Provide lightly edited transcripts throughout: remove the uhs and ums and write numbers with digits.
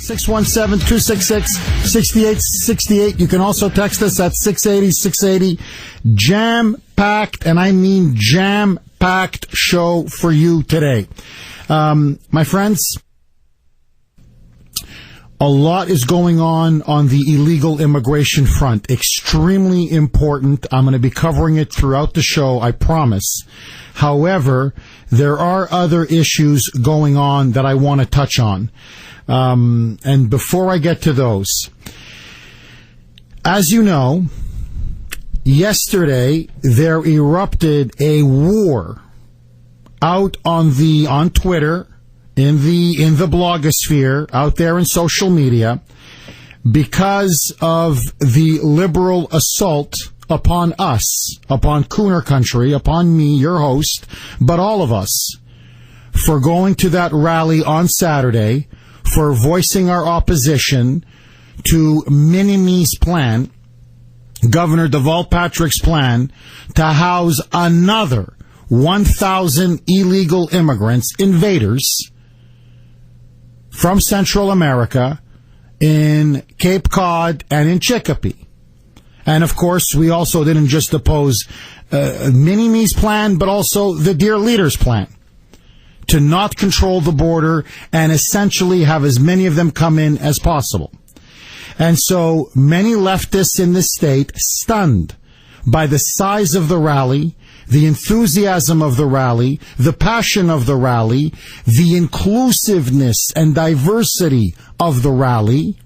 617-266-6868. You can also text us at 680-680. Jam-packed, and I mean jam-packed show for you today. My friends, a lot is going on the illegal immigration front. Extremely important. I'm going to be covering it throughout the show, I promise. However, there are other issues going on that I want to touch on. And before I get to those, as you know, yesterday there erupted a war out on Twitter, in the blogosphere, out there in social media, because of the liberal assault upon us, upon Kuhner country, upon me, your host, but all of us, for going to that rally on Saturday, for voicing our opposition to Minime's plan, Governor Deval Patrick's plan, to house another 1,000 illegal immigrants, invaders, from Central America, in Cape Cod and in Chicopee. And of course, we also didn't just oppose Minime's plan, but also the Dear Leader's plan to not control the border and essentially have as many of them come in as possible. And so many leftists in the state, stunned by the size of the rally, the enthusiasm of the rally, the passion of the rally, the inclusiveness and diversity of the rally,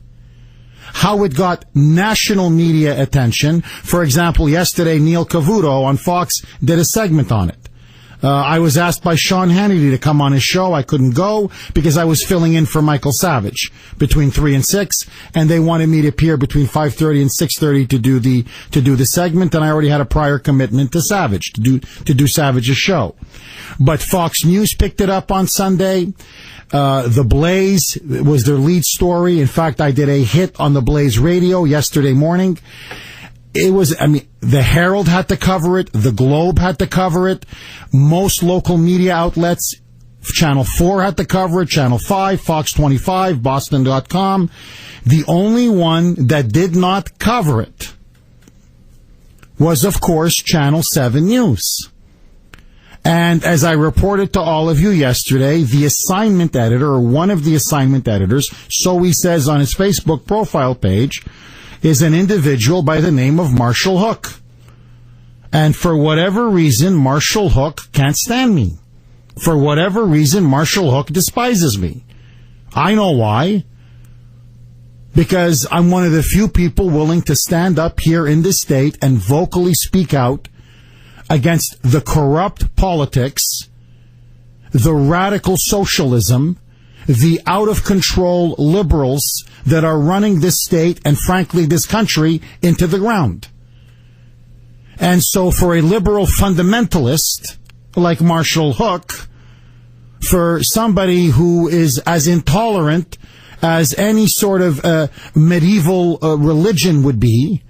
how it got national media attention. For example, yesterday, Neil Cavuto on Fox did a segment on it. I was asked by Sean Hannity to come on his show. I couldn't go because I was filling in for Michael Savage between 3 and 6, and they wanted me to appear between 5:30 and 6:30 to do the segment, and I already had a prior commitment to Savage to do Savage's show. But Fox News picked it up on Sunday. The Blaze was their lead story. In fact, I did a hit on the Blaze radio yesterday morning. The Herald had to cover it. The Globe had to cover it. Most local media outlets, Channel 4 had to cover it, Channel 5, Fox 25, Boston.com. The only one that did not cover it was, of course, Channel 7 News. And as I reported to all of you yesterday, the assignment editor, or one of the assignment editors, so he says on his Facebook profile page, is an individual by the name of Marshall Hook. And for whatever reason, Marshall Hook can't stand me. For whatever reason, Marshall Hook despises me. I know why. Because I'm one of the few people willing to stand up here in this state and vocally speak out against the corrupt politics, the radical socialism, the out-of-control liberals that are running this state and, frankly, this country into the ground. And so for a liberal fundamentalist like Marshall Hook, for somebody who is as intolerant as any sort of medieval religion would be,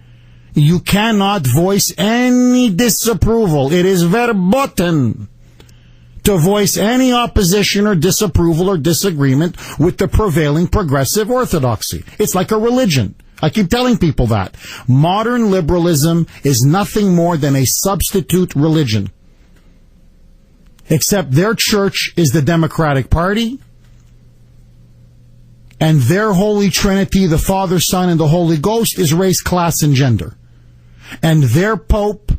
you cannot voice any disapproval. It is verboten to voice any opposition or disapproval or disagreement with the prevailing progressive orthodoxy. It's like a religion. I keep telling people that. Modern liberalism is nothing more than a substitute religion. Except their church is the Democratic Party, and their Holy Trinity, the Father, Son, and the Holy Ghost, is race, class, and gender. And their Pope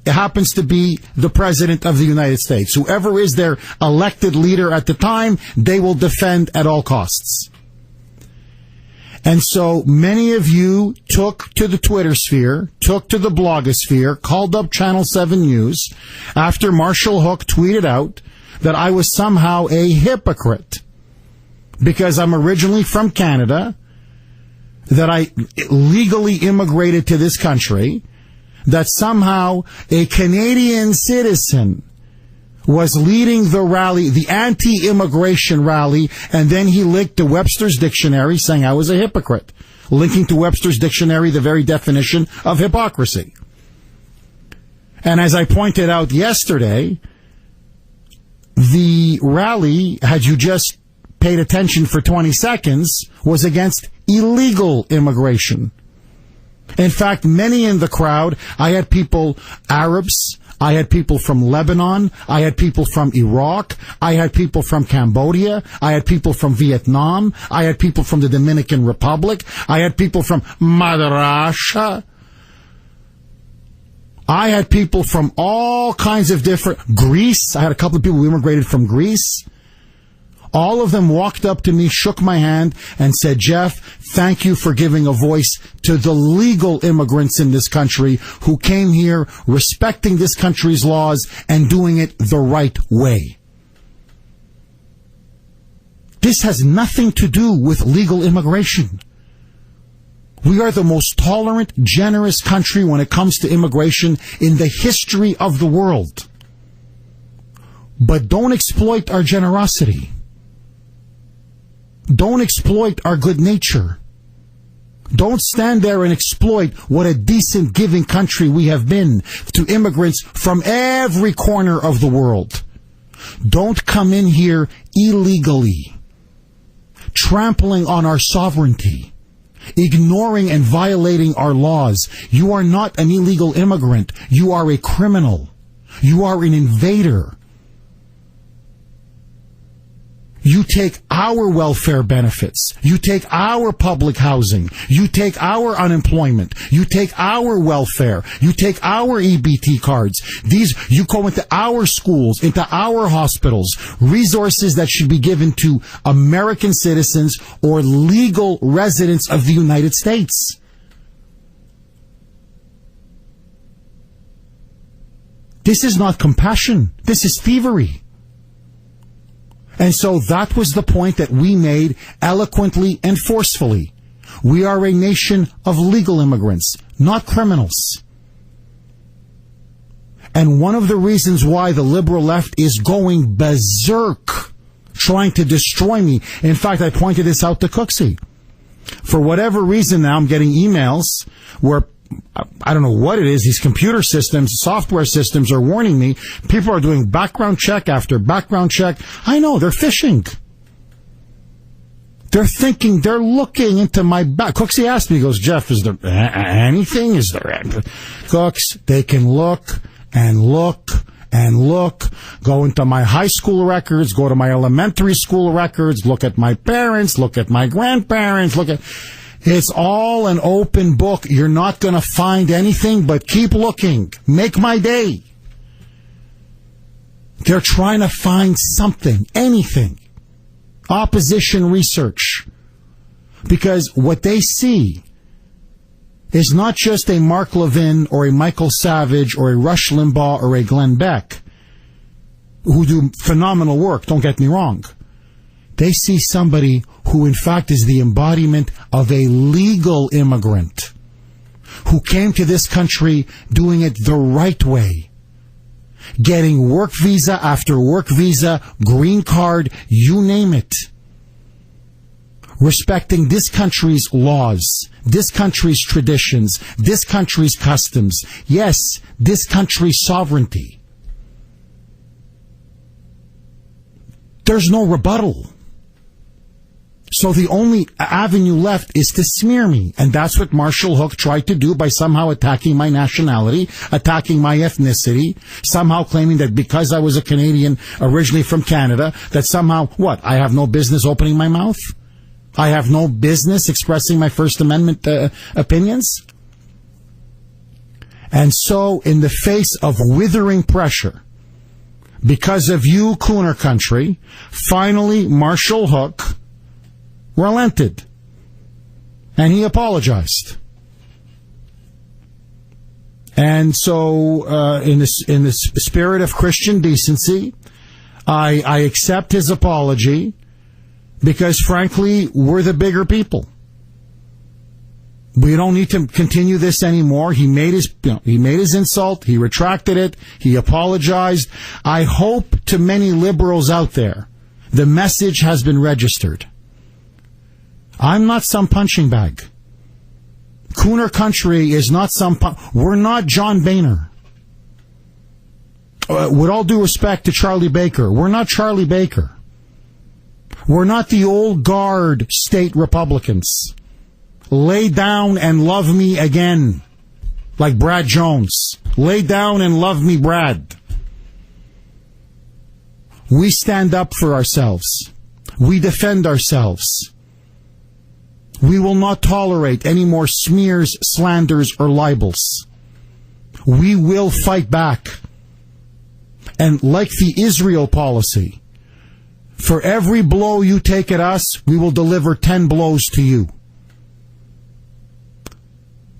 happens to be the President of the United States. Whoever is their elected leader at the time, they will defend at all costs. And so many of you took to the Twitter sphere, took to the blogosphere, called up Channel 7 News after Marshall Hook tweeted out that I was somehow a hypocrite because I'm originally from Canada, that I legally immigrated to this country, that somehow a Canadian citizen was leading the rally, the anti-immigration rally, and then he linked to Webster's Dictionary saying I was a hypocrite, linking to Webster's Dictionary the very definition of hypocrisy. And as I pointed out yesterday, the rally, had you just paid attention for 20 seconds was against illegal immigration. In fact, many in the crowd, I had people, Arabs, I had people from Lebanon, I had people from Iraq, I had people from Cambodia, I had people from Vietnam, I had people from the Dominican Republic, I had people from Madrasha, I had people from all kinds of different, Greece, I had a couple of people who immigrated from Greece. All of them walked up to me, shook my hand, and said, Jeff, thank you for giving a voice to the legal immigrants in this country who came here respecting this country's laws and doing it the right way. This has nothing to do with legal immigration. We are the most tolerant, generous country when it comes to immigration in the history of the world. But don't exploit our generosity. Don't exploit our good nature. Don't stand there and exploit what a decent, giving country we have been to immigrants from every corner of the world. Don't come in here illegally, trampling on our sovereignty, ignoring and violating our laws. You are not an illegal immigrant. You are a criminal. You are an invader. You take our welfare benefits. You take our public housing. You take our unemployment. You take our welfare. You take our EBT cards. You go into our schools, into our hospitals, resources that should be given to American citizens or legal residents of the United States. This is not compassion. This is thievery. And so that was the point that we made eloquently and forcefully. We are a nation of legal immigrants, not criminals. And one of the reasons why the liberal left is going berserk, trying to destroy me. In fact, I pointed this out to Cooksey. For whatever reason now, I'm getting emails where I don't know what it is. These computer systems, software systems are warning me. People are doing background check after background check. I know, they're phishing. They're thinking, they're looking into my back. Cooksey asked me, he goes, Jeff, is there anything? Is there? Cooks, they can look and look and look, go into my high school records, go to my elementary school records, look at my parents, look at my grandparents, it's all an open book. You're not going to find anything, but keep looking. Make my day. They're trying to find something, anything. Opposition research. Because what they see is not just a Mark Levin or a Michael Savage or a Rush Limbaugh or a Glenn Beck, who do phenomenal work, don't get me wrong. They see somebody who in fact is the embodiment of a legal immigrant who came to this country doing it the right way, getting work visa after work visa, green card, you name it, respecting this country's laws, this country's traditions, this country's customs, yes, this country's sovereignty. There's no rebuttal. So the only avenue left is to smear me. And that's what Marshall Hook tried to do by somehow attacking my nationality, attacking my ethnicity, somehow claiming that because I was a Canadian originally from Canada, that somehow, what, I have no business opening my mouth? I have no business expressing my First Amendment opinions? And so, in the face of withering pressure, because of you, Kuhner country, finally Marshall Hook relented, and he apologized. And so, in the spirit of Christian decency, I accept his apology, because frankly, we're the bigger people. We don't need to continue this anymore. He made his insult. He retracted it. He apologized. I hope to many liberals out there, the message has been registered. I'm not some punching bag. Kuhner country is not we're not John Boehner. With all due respect to Charlie Baker, we're not Charlie Baker. We're not the old guard state Republicans. Lay down and love me again, like Brad Jones. Lay down and love me, Brad. We stand up for ourselves. We defend ourselves. We will not tolerate any more smears, slanders, or libels. We will fight back. And like the Israel policy, for every blow you take at us, we will deliver 10 blows to you.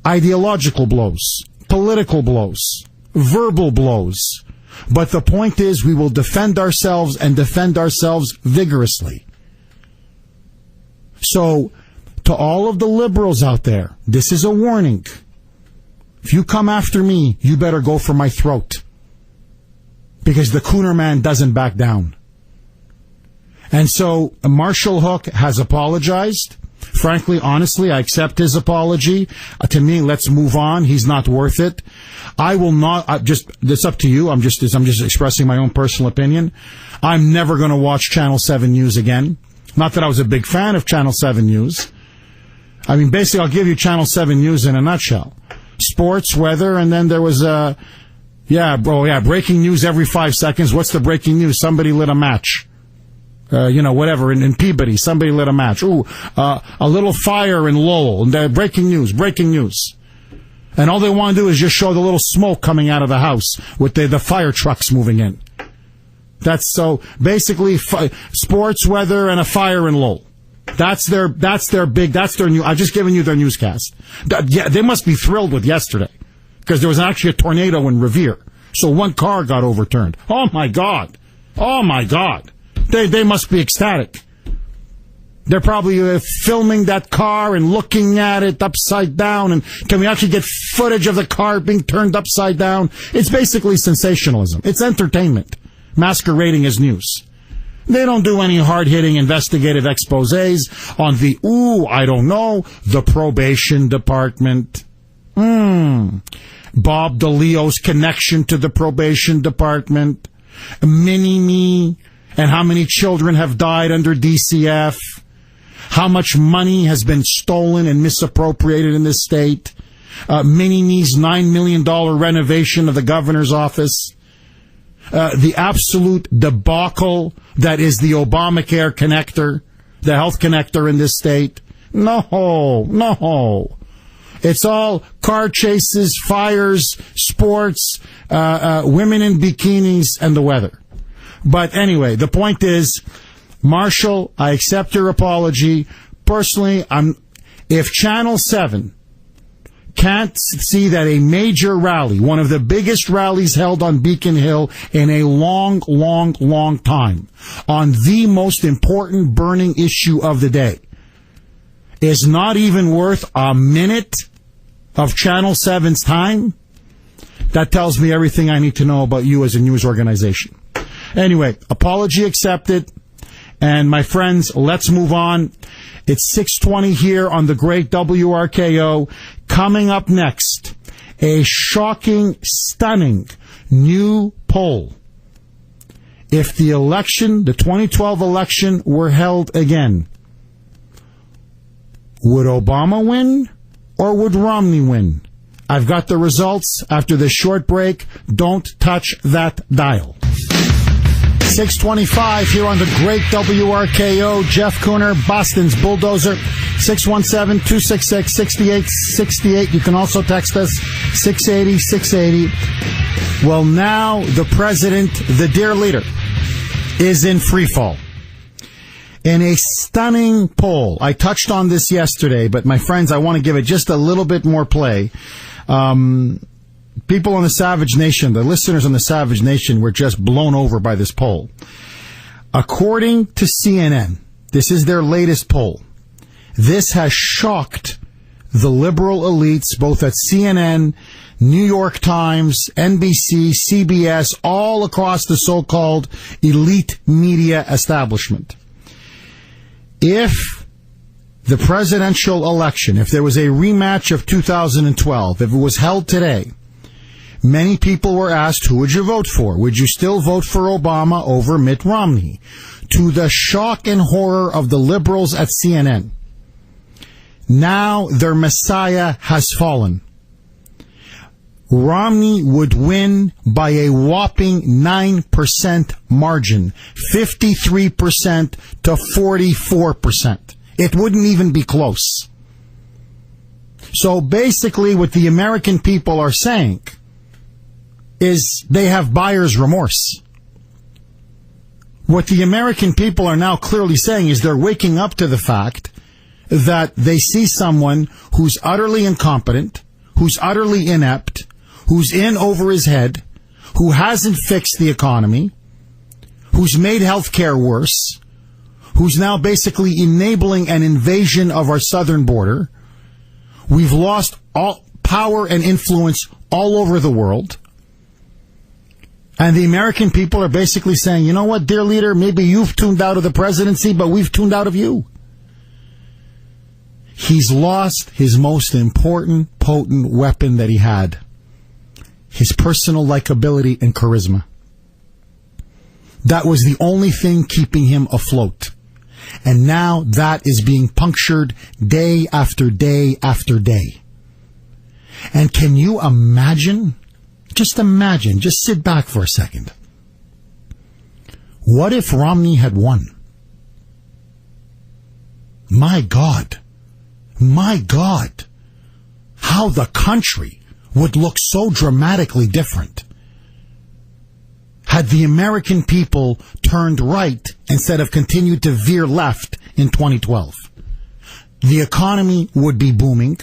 Ideological blows, political blows, verbal blows. But the point is, we will defend ourselves and defend ourselves vigorously. So, to all of the liberals out there, this is a warning. If you come after me, you better go for my throat. Because the Kuhner man doesn't back down. And so, Marshall Hook has apologized. Frankly, honestly, I accept his apology. To me, let's move on. He's not worth it. I will not, it's up to you. I'm just expressing my own personal opinion. I'm never going to watch Channel 7 News again. Not that I was a big fan of Channel 7 News. I mean, basically, I'll give you Channel 7 News in a nutshell. Sports, weather, and then there was breaking news every 5 seconds. What's the breaking news? Somebody lit a match. Whatever, in Peabody, somebody lit a match. A little fire in Lowell. And breaking news. And all they want to do is just show the little smoke coming out of the house with the fire trucks moving in. That's so, basically, sports, weather, and a fire in Lowell. That's their new, I've just given you their newscast. They must be thrilled with yesterday. Because there was actually a tornado in Revere. So one car got overturned. Oh my God. They must be ecstatic. They're probably filming that car and looking at it upside down. And can we actually get footage of the car being turned upside down? It's basically sensationalism. It's entertainment masquerading as news. They don't do any hard-hitting investigative exposés on the probation department. Bob DeLeo's connection to the probation department. Mini-me. And how many children have died under DCF? How much money has been stolen and misappropriated in this state? Mini-me's $9 million renovation of the governor's office. The absolute debacle that is the Obamacare connector, the health connector in this state. No. It's all car chases, fires, sports, women in bikinis, and the weather. But anyway, the point is, Marshall, I accept your apology. Personally, if Channel 7 can't see that a major rally, one of the biggest rallies held on Beacon Hill in a long time, on the most important burning issue of the day, is not even worth a minute of Channel 7's time, that tells me everything I need to know about you as a news organization. Anyway, apology accepted. And my friends, let's move on. It's 6:20 here on the great WRKO. Coming up next, a shocking, stunning new poll. If the 2012 election were held again, would Obama win or would Romney win? I've got the results after this short break. Don't touch that dial. 6:25 here on the great WRKO. Jeff Kuhner, Boston's Bulldozer. 617-266-6868. You can also text us 680-680. Well, now the president, the dear leader, is in freefall. In a stunning poll, I touched on this yesterday, but my friends, I want to give it just a little bit more play. People on the Savage Nation, the listeners on the Savage Nation, were just blown over by this poll. According to CNN, this is their latest poll. This has shocked the liberal elites, both at CNN, New York Times, NBC, CBS, all across the so-called elite media establishment. If the presidential election, if there was a rematch of 2012, if it was held today, many people were asked, who would you vote for? Would you still vote for Obama over Mitt Romney? To the shock and horror of the liberals at CNN, now their messiah has fallen. Romney would win by a whopping 9% margin, 53% to 44%. It wouldn't even be close. So basically what the American people are saying is they have buyer's remorse. What the American people are now clearly saying is they're waking up to the fact that they see someone who's utterly incompetent, who's utterly inept, who's in over his head, who hasn't fixed the economy, who's made healthcare worse, who's now basically enabling an invasion of our southern border. We've lost all power and influence all over the world. And the American people are basically saying, you know what, dear leader, maybe you've tuned out of the presidency, but we've tuned out of you. He's lost his most important, potent weapon that he had. His personal likability and charisma. That was the only thing keeping him afloat. And now that is being punctured day after day after day. And can you imagine? Just imagine, just sit back for a second. What if Romney had won? My God, how the country would look so dramatically different had the American people turned right instead of continued to veer left in 2012. The economy would be booming.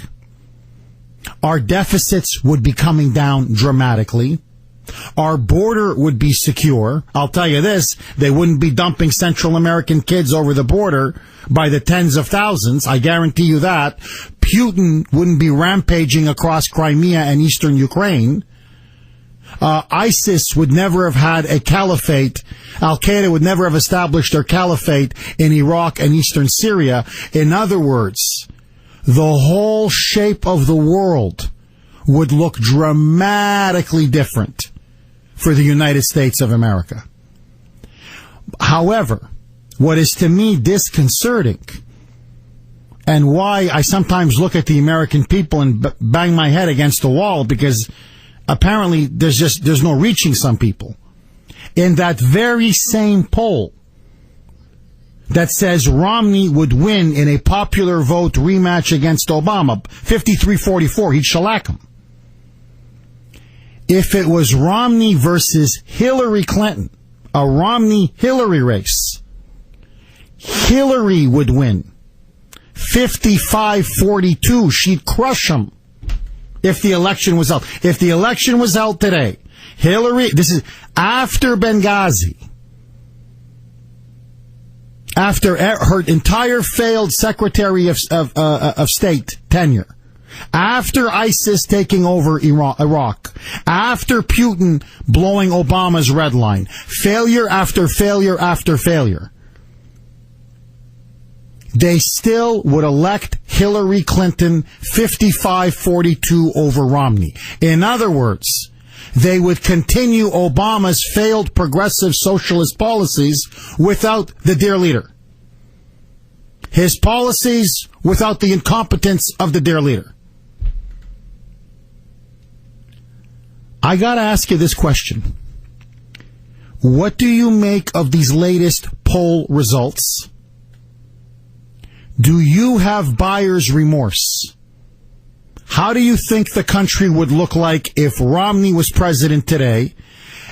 Our deficits would be coming down dramatically. Our border would be secure. I'll tell you this, they wouldn't be dumping Central American kids over the border by the tens of thousands. I guarantee you that. Putin wouldn't be rampaging across Crimea and eastern Ukraine. ISIS would never have had a caliphate. Al-Qaeda would never have established their caliphate in Iraq and eastern Syria. In other words, the whole shape of the world would look dramatically different for the United States of America. However, what is to me disconcerting, and why I sometimes look at the American people and bang my head against the wall, because apparently there's no reaching some people. In that very same poll that says Romney would win in a popular vote rematch against Obama, 53-44, he'd shellac him. If it was Romney versus Hillary Clinton, a Romney-Hillary race, Hillary would win. 55-42, she'd crush him if the election was held. If the election was held today, Hillary, this is after Benghazi, after her entire failed Secretary of State tenure, after ISIS taking over Iraq, after Putin blowing Obama's red line, failure after failure after failure, they still would elect Hillary Clinton 55-42 over Romney. In other words, they would continue Obama's failed progressive socialist policies without the dear leader. His policies without the incompetence of the dear leader. I gotta ask you this question. What do you make of these latest poll results? Do you have buyer's remorse? How do you think the country would look like if Romney was president today?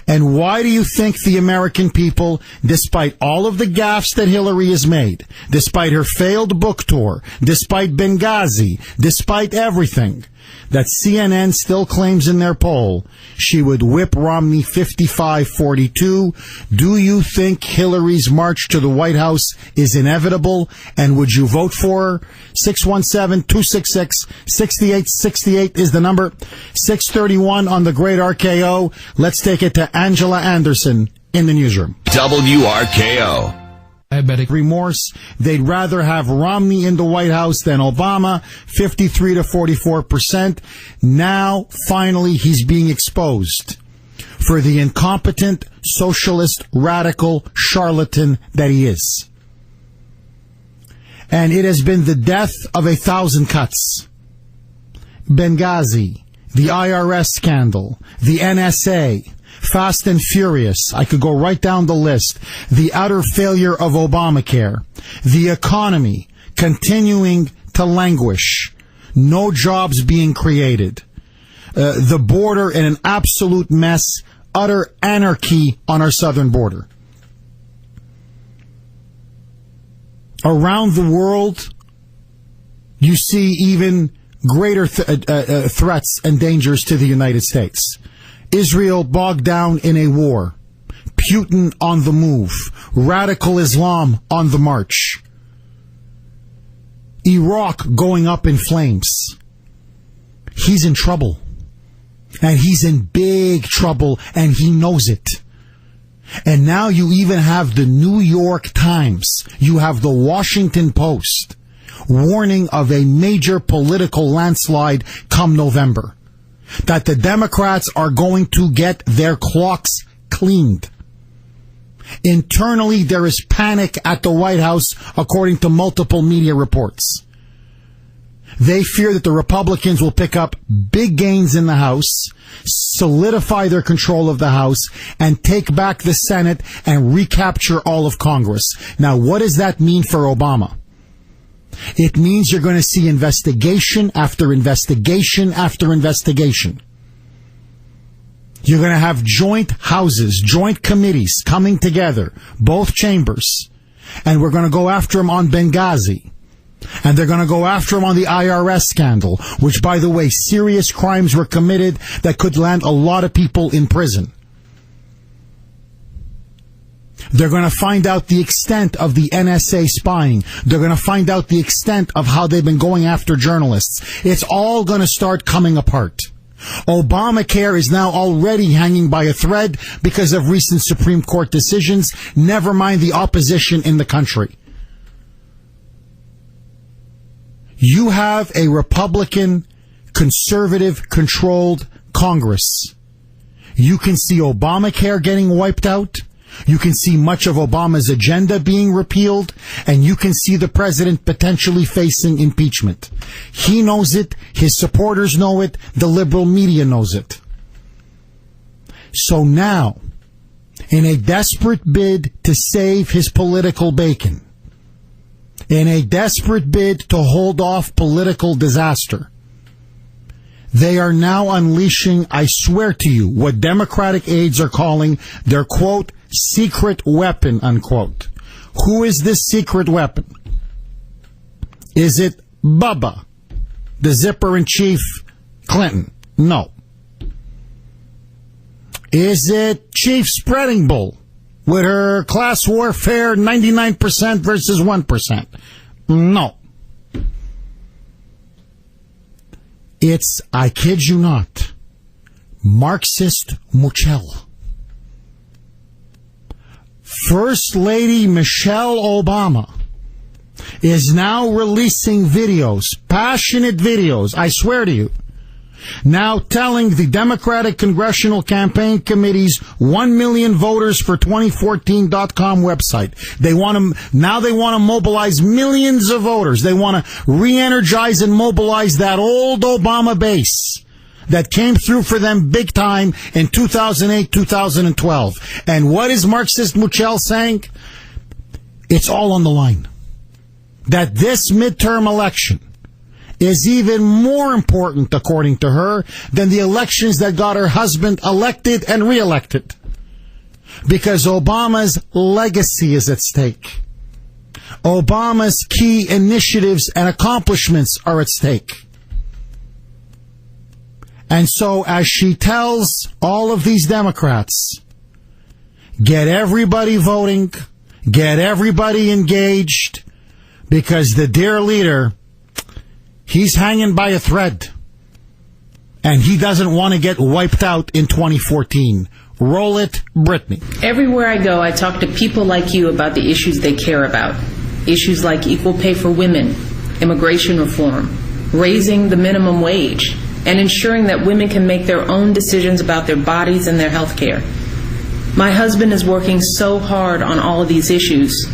And why do you think the American people, despite all of the gaffes that Hillary has made, despite her failed book tour, despite Benghazi, despite everything, that CNN still claims in their poll she would whip Romney 55-42. Do you think Hillary's march to the White House is inevitable? And would you vote for her? 617-266-6868 is the number. 631 on the Great RKO. Let's take it to Angela Anderson in the newsroom. WRKO. diabetic remorse. They'd rather have Romney in the White House than Obama, 53 to 44%. Now, finally, he's being exposed for the incompetent, socialist, radical charlatan that he is. And it has been the death of 1,000 cuts. Benghazi, the IRS scandal, the NSA, Fast and Furious, I could go right down the list, the utter failure of Obamacare, the economy continuing to languish, no jobs being created, the border in an absolute mess, utter anarchy on our southern border. Around the world, you see even greater threats and dangers to the United States. Israel bogged down in a war. Putin on the move. Radical Islam on the march. Iraq going up in flames. He's in trouble. And he's in big trouble, and he knows it. And now you even have the New York Times. You have the Washington Post warning of a major political landslide come November. That the Democrats are going to get their clocks cleaned. Internally, there is panic at the White House, according to multiple media reports. They fear that the Republicans will pick up big gains in the House, solidify their control of the House, and take back the Senate and recapture all of Congress. Now, what does that mean for Obama? It means you're going to see investigation after investigation after investigation. You're going to have joint houses, joint committees coming together, both chambers, and we're going to go after him on Benghazi. And they're going to go after him on the IRS scandal, which, by the way, serious crimes were committed that could land a lot of people in prison. They're going to find out the extent of the NSA spying. They're going to find out the extent of how they've been going after journalists. It's all going to start coming apart. Obamacare is now already hanging by a thread because of recent Supreme Court decisions, never mind the opposition in the country. You have a Republican, conservative-controlled Congress. You can see Obamacare getting wiped out. You can see much of Obama's agenda being repealed, and you can see the president potentially facing impeachment. He knows it, his supporters know it, the liberal media knows it. So now, in a desperate bid to save his political bacon, in a desperate bid to hold off political disaster, they are now unleashing, I swear to you, what Democratic aides are calling their, quote, secret weapon, unquote. Who is this secret weapon? Is it Bubba, the zipper-in-chief Clinton? No. Is it Chief Spreading Bull with her class warfare 99% versus 1%? No. It's, I kid you not, Marxist Muchel. First Lady Michelle Obama is now releasing videos, passionate videos, I swear to you, now telling the Democratic Congressional Campaign Committee's 1 million voters for 2014.com website. They want to mobilize millions of voters. They want to re-energize and mobilize that old Obama base that came through for them big time in 2008, 2012. And what is Marxist Muchel saying? It's all on the line. That this midterm election is even more important, according to her, than the elections that got her husband elected and reelected. Because Obama's legacy is at stake. Obama's key initiatives and accomplishments are at stake. And so as she tells all of these Democrats, get everybody voting, get everybody engaged, because the dear leader, he's hanging by a thread. And he doesn't want to get wiped out in 2014. Roll it, Brittany. Everywhere I go, I talk to people like you about the issues they care about. Issues like equal pay for women, immigration reform, raising the minimum wage, and ensuring that women can make their own decisions about their bodies and their health care. My husband is working so hard on all of these issues,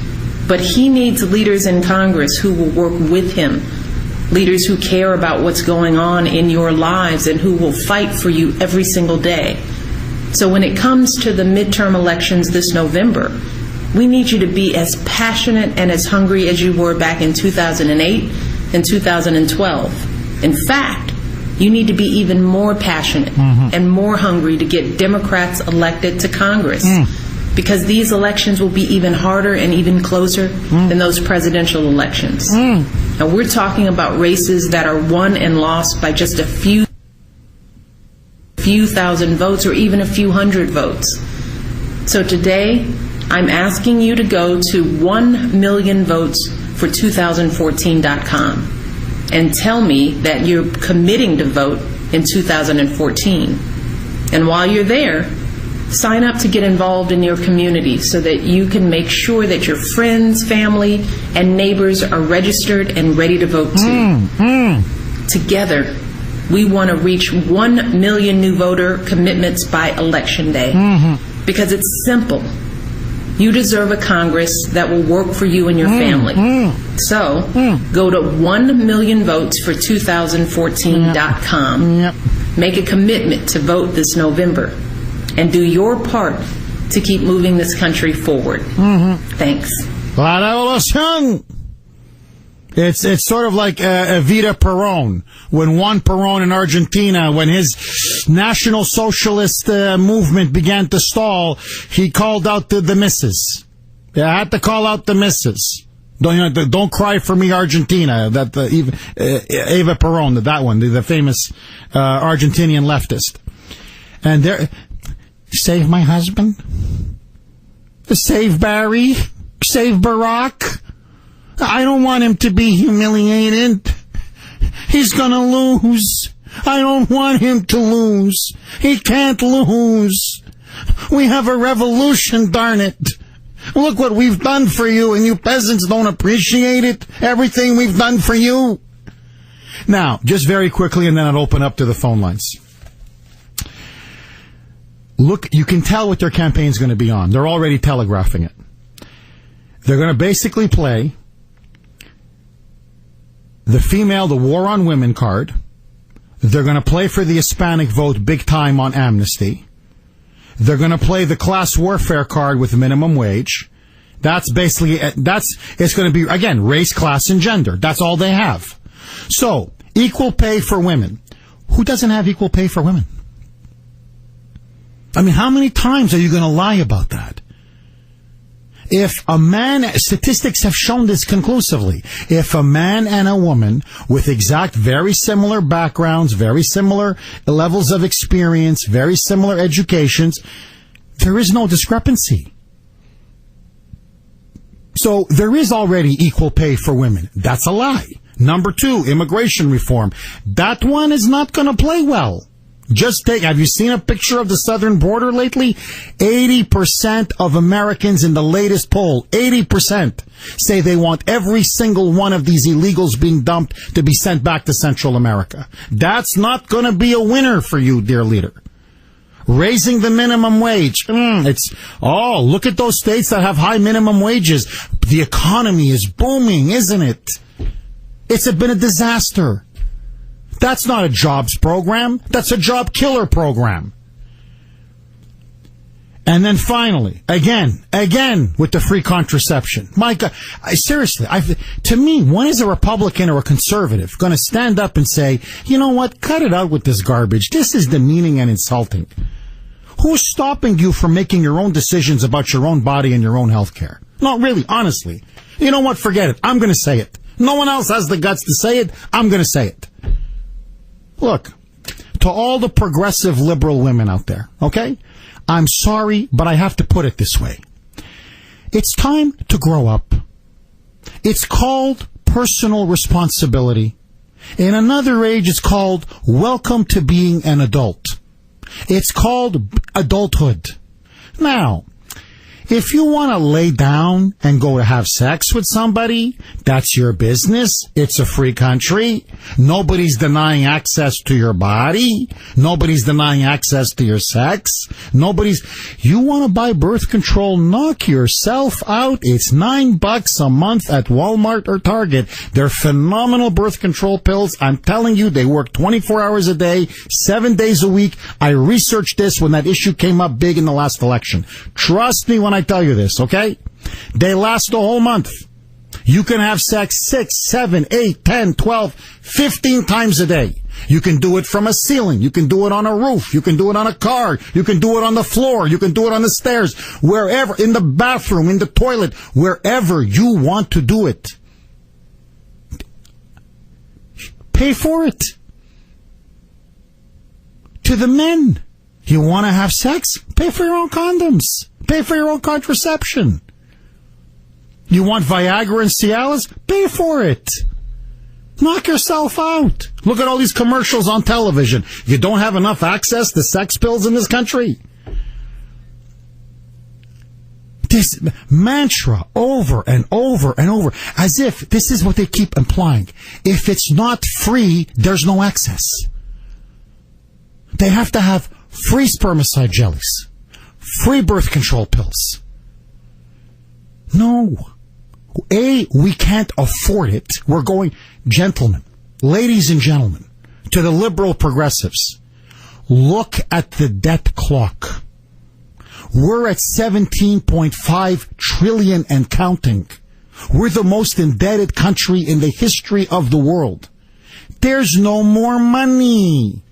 but he needs leaders in Congress who will work with him, leaders who care about what's going on in your lives and who will fight for you every single day. So when it comes to the midterm elections this November, we need you to be as passionate and as hungry as you were back in 2008 and 2012. In fact, you need to be even more passionate and more hungry to get Democrats elected to Congress, because these elections will be even harder and even closer than those presidential elections. Now, we're talking about races that are won and lost by just a few thousand votes or even a few hundred votes. So today, I'm asking you to go to 1millionvotesfor2014.com and tell me that you're committing to vote in 2014. And while you're there, sign up to get involved in your community so that you can make sure that your friends, family, and neighbors are registered and ready to vote too. Together, we want to reach 1 million new voter commitments by Election Day. Because it's simple. You deserve a Congress that will work for you and your family. So, go to 1millionvotesfor2014.com. Make a commitment to vote this November. And do your part to keep moving this country forward. Thanks. La revolución. It's sort of like Evita Perón. When Juan Perón in Argentina, when his National Socialist movement began to stall, he called out the missus. Yeah, I had to call out the missus. Don't cry for me, Argentina. That Eva Perón, that one, the famous Argentinian leftist. And there, save my husband, save Barry, save Barack. I don't want him to be humiliated. He's gonna lose. I don't want him to lose. He can't lose. We have a revolution, darn it. Look what we've done for you, and you peasants don't appreciate it. Everything we've done for you. Now, just very quickly, and then I'll open up to the phone lines. Look, you can tell what their campaign's going to be on. They're already telegraphing it. They're going to basically play the war on women card. They're going to play for the Hispanic vote big time on amnesty. They're going to play the class warfare card with minimum wage. That's basically, it's going to be, again, race, class, and gender. That's all they have. So, equal pay for women. Who doesn't have equal pay for women? I mean, how many times are you going to lie about that? If a man, statistics have shown this conclusively, if a man and a woman with very similar backgrounds, very similar levels of experience, very similar educations, there is no discrepancy. So there is already equal pay for women. That's a lie. Number 2, immigration reform. That one is not going to play well. Have you seen a picture of the southern border lately? 80% of Americans in the latest poll, 80%, say they want every single one of these illegals being dumped to be sent back to Central America. That's not going to be a winner for you, dear leader. Raising the minimum wage. Look at those states that have high minimum wages. The economy is booming, isn't it? It's been a disaster. That's not a jobs program. That's a job killer program. And then finally, again, with the free contraception. My God, seriously, to me, when is a Republican or a conservative going to stand up and say, you know what, cut it out with this garbage. This is demeaning and insulting. Who's stopping you from making your own decisions about your own body and your own health care? No, really, honestly. You know what, forget it. I'm going to say it. No one else has the guts to say it. I'm going to say it. Look, to all the progressive liberal women out there, okay? I'm sorry, but I have to put it this way. It's time to grow up. It's called personal responsibility. In another age, it's called welcome to being an adult. It's called adulthood. Now, if you want to lay down and go to have sex with somebody, that's your business. It's a free country. Nobody's denying access to your body. Nobody's denying access to your sex. You want to buy birth control? Knock yourself out. It's $9 a month at Walmart or Target. They're phenomenal birth control pills. I'm telling you, they work 24 hours a day, 7 days a week. I researched this when that issue came up big in the last election. Trust me when I tell you this, okay? They last the whole month. You can have sex 6, 7, 8, 10, 12, 15 times a day. You can do it from a ceiling. You can do it on a roof. You can do it on a car. You can do it on the floor. You can do it on the stairs. Wherever, in the bathroom, in the toilet, wherever you want to do it. Pay for it. To the men. You want to have sex? Pay for your own condoms. Pay for your own contraception. You want Viagra and Cialis? Pay for it. Knock yourself out. Look at all these commercials on television. You don't have enough access to sex pills in this country? This mantra over and over and over, as if this is what they keep implying. If it's not free, there's no access. They have to have free spermicide jellies, free birth control pills. No. We can't afford it. We're going, gentlemen, ladies and gentlemen, to the liberal progressives, look at the debt clock. We're at 17.5 trillion and counting. We're the most indebted country in the history of the world. There's no more money.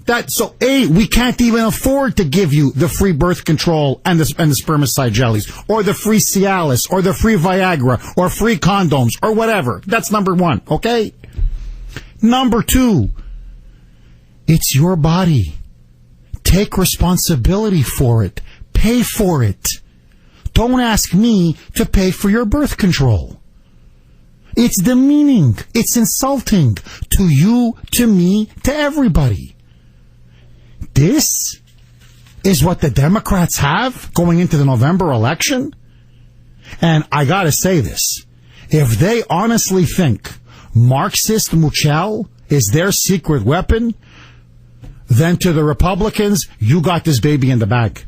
We can't even afford to give you the free birth control and the spermicide jellies, or the free Cialis, or the free Viagra, or free condoms, or whatever. That's number one, okay? Number two, it's your body. Take responsibility for it. Pay for it. Don't ask me to pay for your birth control. It's demeaning. It's insulting to you, to me, to everybody. This is what the Democrats have going into the November election? And I gotta say this. If they honestly think Marxist Muchel is their secret weapon, then to the Republicans, you got this baby in the bag.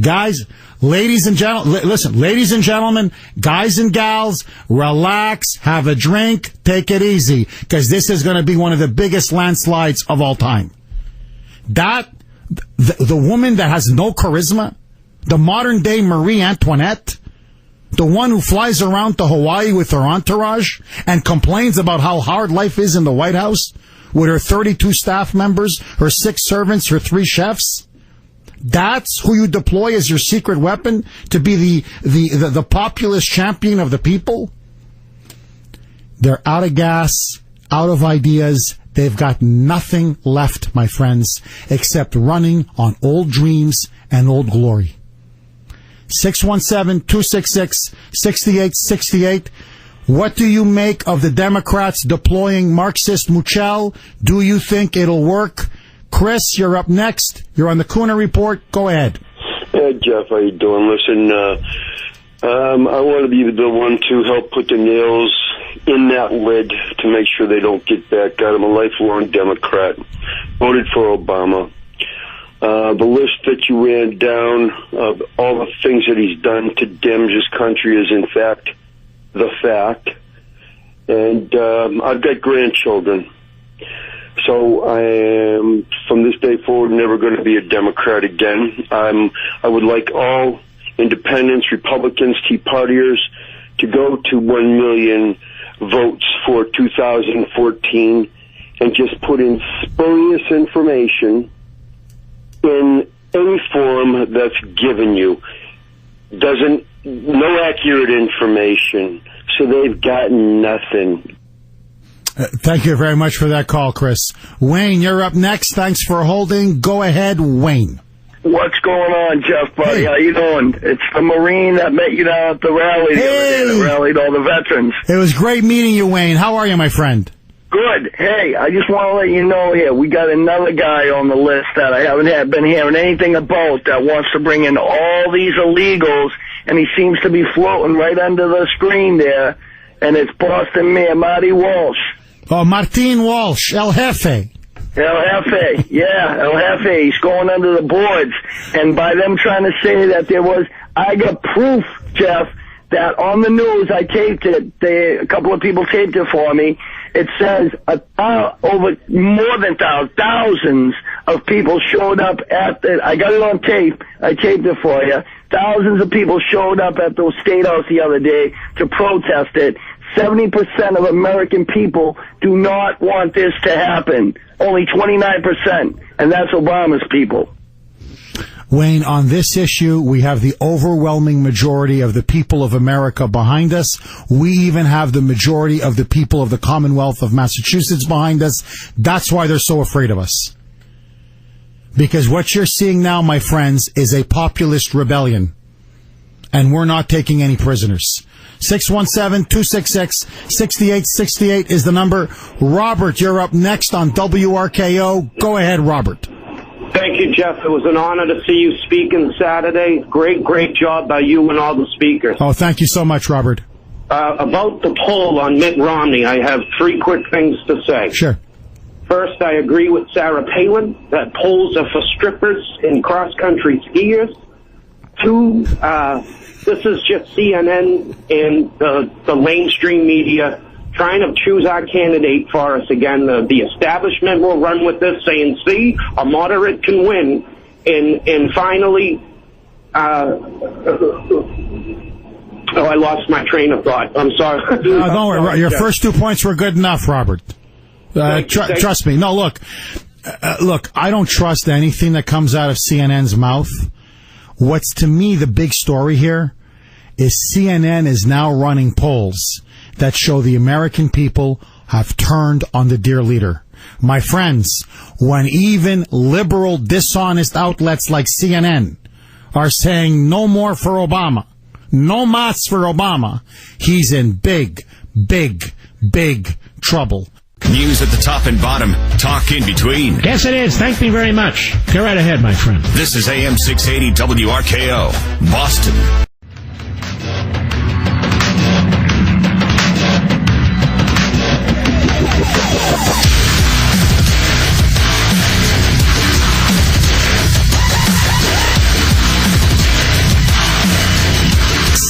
Guys, ladies and gentlemen, listen, ladies and gentlemen, guys and gals, relax, have a drink, take it easy, because this is going to be one of the biggest landslides of all time. The woman that has no charisma, the modern day Marie Antoinette, the one who flies around to Hawaii with her entourage and complains about how hard life is in the White House with her 32 staff members, her 6 servants, her 3 chefs. That's who you deploy as your secret weapon to be the populist champion of the people? They're out of gas, out of ideas. They've got nothing left, my friends, except running on old dreams and old glory. 617-266-6868. What do you make of the Democrats deploying Marxist Muchel? Do you think it'll work? Chris, you're up next. You're on the Kuhner Report. Go ahead. Hey, Jeff, how you doing? Listen, I want to be the one to help put the nails in that lid to make sure they don't get back out. I'm a lifelong Democrat. Voted for Obama. The list that you ran down of all the things that he's done to damage this country is, in fact, the fact. And I've got grandchildren. So I am, from this day forward, never going to be a Democrat again. I would like all independents, Republicans, Tea Partiers to go to 1 million votes for 2014 and just put in spurious information in any form that's given you. No accurate information, so they've gotten nothing. Thank you very much for that call, Chris. Wayne, you're up next. Thanks for holding. Go ahead, Wayne. What's going on, Jeff, buddy? Hey. How you doing? It's the Marine that met you down at the rally the other day that rallied all the veterans. It was great meeting you, Wayne. How are you, my friend? Good. Hey, I just want to let you know here, we got another guy on the list that I haven't been hearing anything about that wants to bring in all these illegals, and he seems to be floating right under the screen there, and it's Boston Mayor Marty Walsh. Oh, Martin Walsh, El Jefe. El Jefe, yeah, El Jefe. He's going under the boards, and by them trying to say that I got proof, Jeff, that on the news, I taped it, a couple of people taped it for me. It says over more than thousands of people showed up I got it on tape, I taped it for you. Thousands of people showed up at the State House the other day to protest it. 70% of American people do not want this to happen. Only 29%, and that's Obama's people. Wayne, on this issue, we have the overwhelming majority of the people of America behind us. We even have the majority of the people of the Commonwealth of Massachusetts behind us. That's why they're so afraid of us. Because what you're seeing now, my friends, is a populist rebellion. And we're not taking any prisoners. 617-266-6868 is the number. Robert, you're up next on WRKO. Go ahead, Robert. Thank you, Jeff. It was an honor to see you speaking Saturday. Great job by you and all the speakers. Oh, thank you so much, Robert. About the poll on Mitt Romney, I have three quick things to say. Sure. First, I agree with Sarah Palin that polls are for strippers and cross-country skiers. Two, this is just CNN and the mainstream media trying to choose our candidate for us again. The establishment will run with this, saying, see, a moderate can win. And finally, I lost my train of thought. I'm sorry. No, don't worry. Your first 2 points were good enough, Robert. Trust me. No, look, I don't trust anything that comes out of CNN's mouth. What's to me the big story here is CNN is now running polls that show the American people have turned on the dear leader. My friends, when even liberal, dishonest outlets like CNN are saying no more for Obama, no mas for Obama, he's in big trouble. News at the top and bottom, talk in between. Yes, it is. Thank me very much. Go right ahead, my friend. This is AM 680 WRKO, Boston.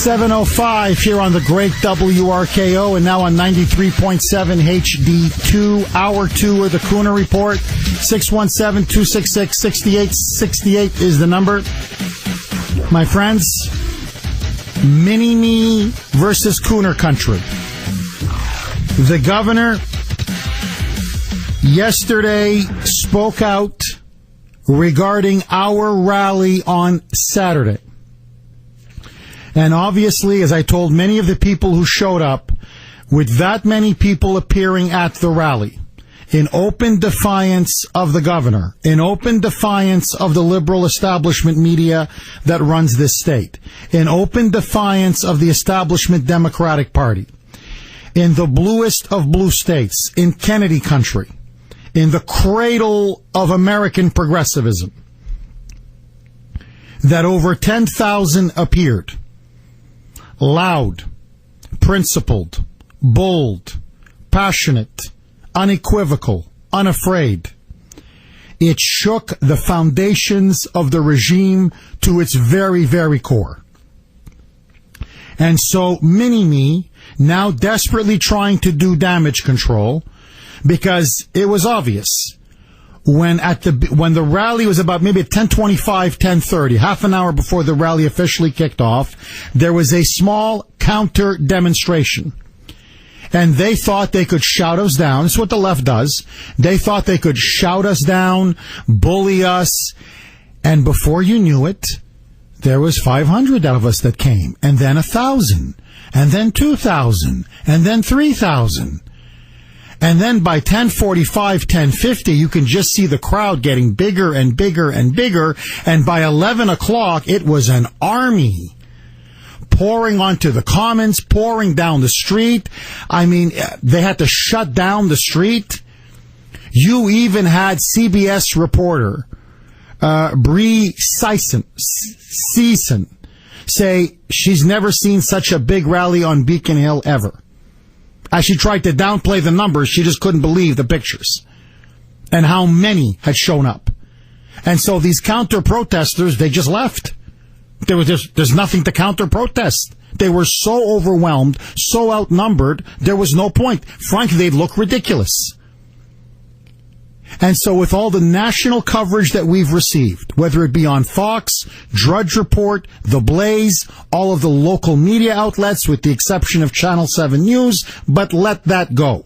.705 here on the great WRKO and now on 93.7 HD2, Hour 2 of the Kuhner Report. 617-266-6868 is the number. My friends, Mini-Me versus Kuhner country. The governor yesterday spoke out regarding our rally on Saturday. And obviously, as I told many of the people who showed up, with that many people appearing at the rally, in open defiance of the governor, in open defiance of the liberal establishment media that runs this state, in open defiance of the establishment Democratic Party, in the bluest of blue states, in Kennedy country, in the cradle of American progressivism, that over 10,000 appeared. Loud, principled, bold, passionate, unequivocal, unafraid. It shook the foundations of the regime to its very, very core. And so Mini-Me, now desperately trying to do damage control, because it was obvious when the rally was about maybe at 10:25, 10:30, half an hour before the rally officially kicked off, there was a small counter demonstration. And they thought they could shout us down. This is what the left does. They thought they could shout us down, bully us, and before you knew it, there was 500 of us that came, and then 1,000, and then 2,000, and then 3,000. And then by 10:45, 10:50, you can just see the crowd getting bigger and bigger and bigger. And by 11 o'clock, it was an army pouring onto the commons, pouring down the street. I mean, they had to shut down the street. You even had CBS reporter Bree Season say she's never seen such a big rally on Beacon Hill ever. As she tried to downplay the numbers, she just couldn't believe the pictures and how many had shown up. And so these counter-protesters, they just left. There's nothing to counter-protest. They were so overwhelmed, so outnumbered, there was no point. Frankly, they'd look ridiculous. And so with all the national coverage that we've received, whether it be on Fox, Drudge Report, The Blaze, all of the local media outlets with the exception of Channel 7 News, but let that go.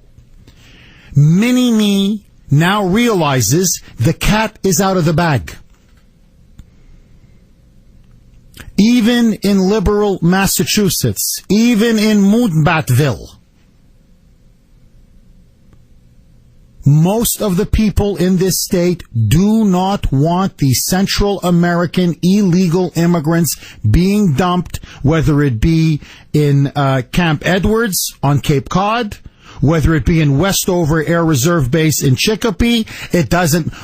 Mini-Me now realizes the cat is out of the bag. Even in liberal Massachusetts, even in Moonbatville, most of the people in this state do not want the Central American illegal immigrants being dumped, whether it be in Camp Edwards on Cape Cod, whether it be in Westover Air Reserve Base in Chicopee,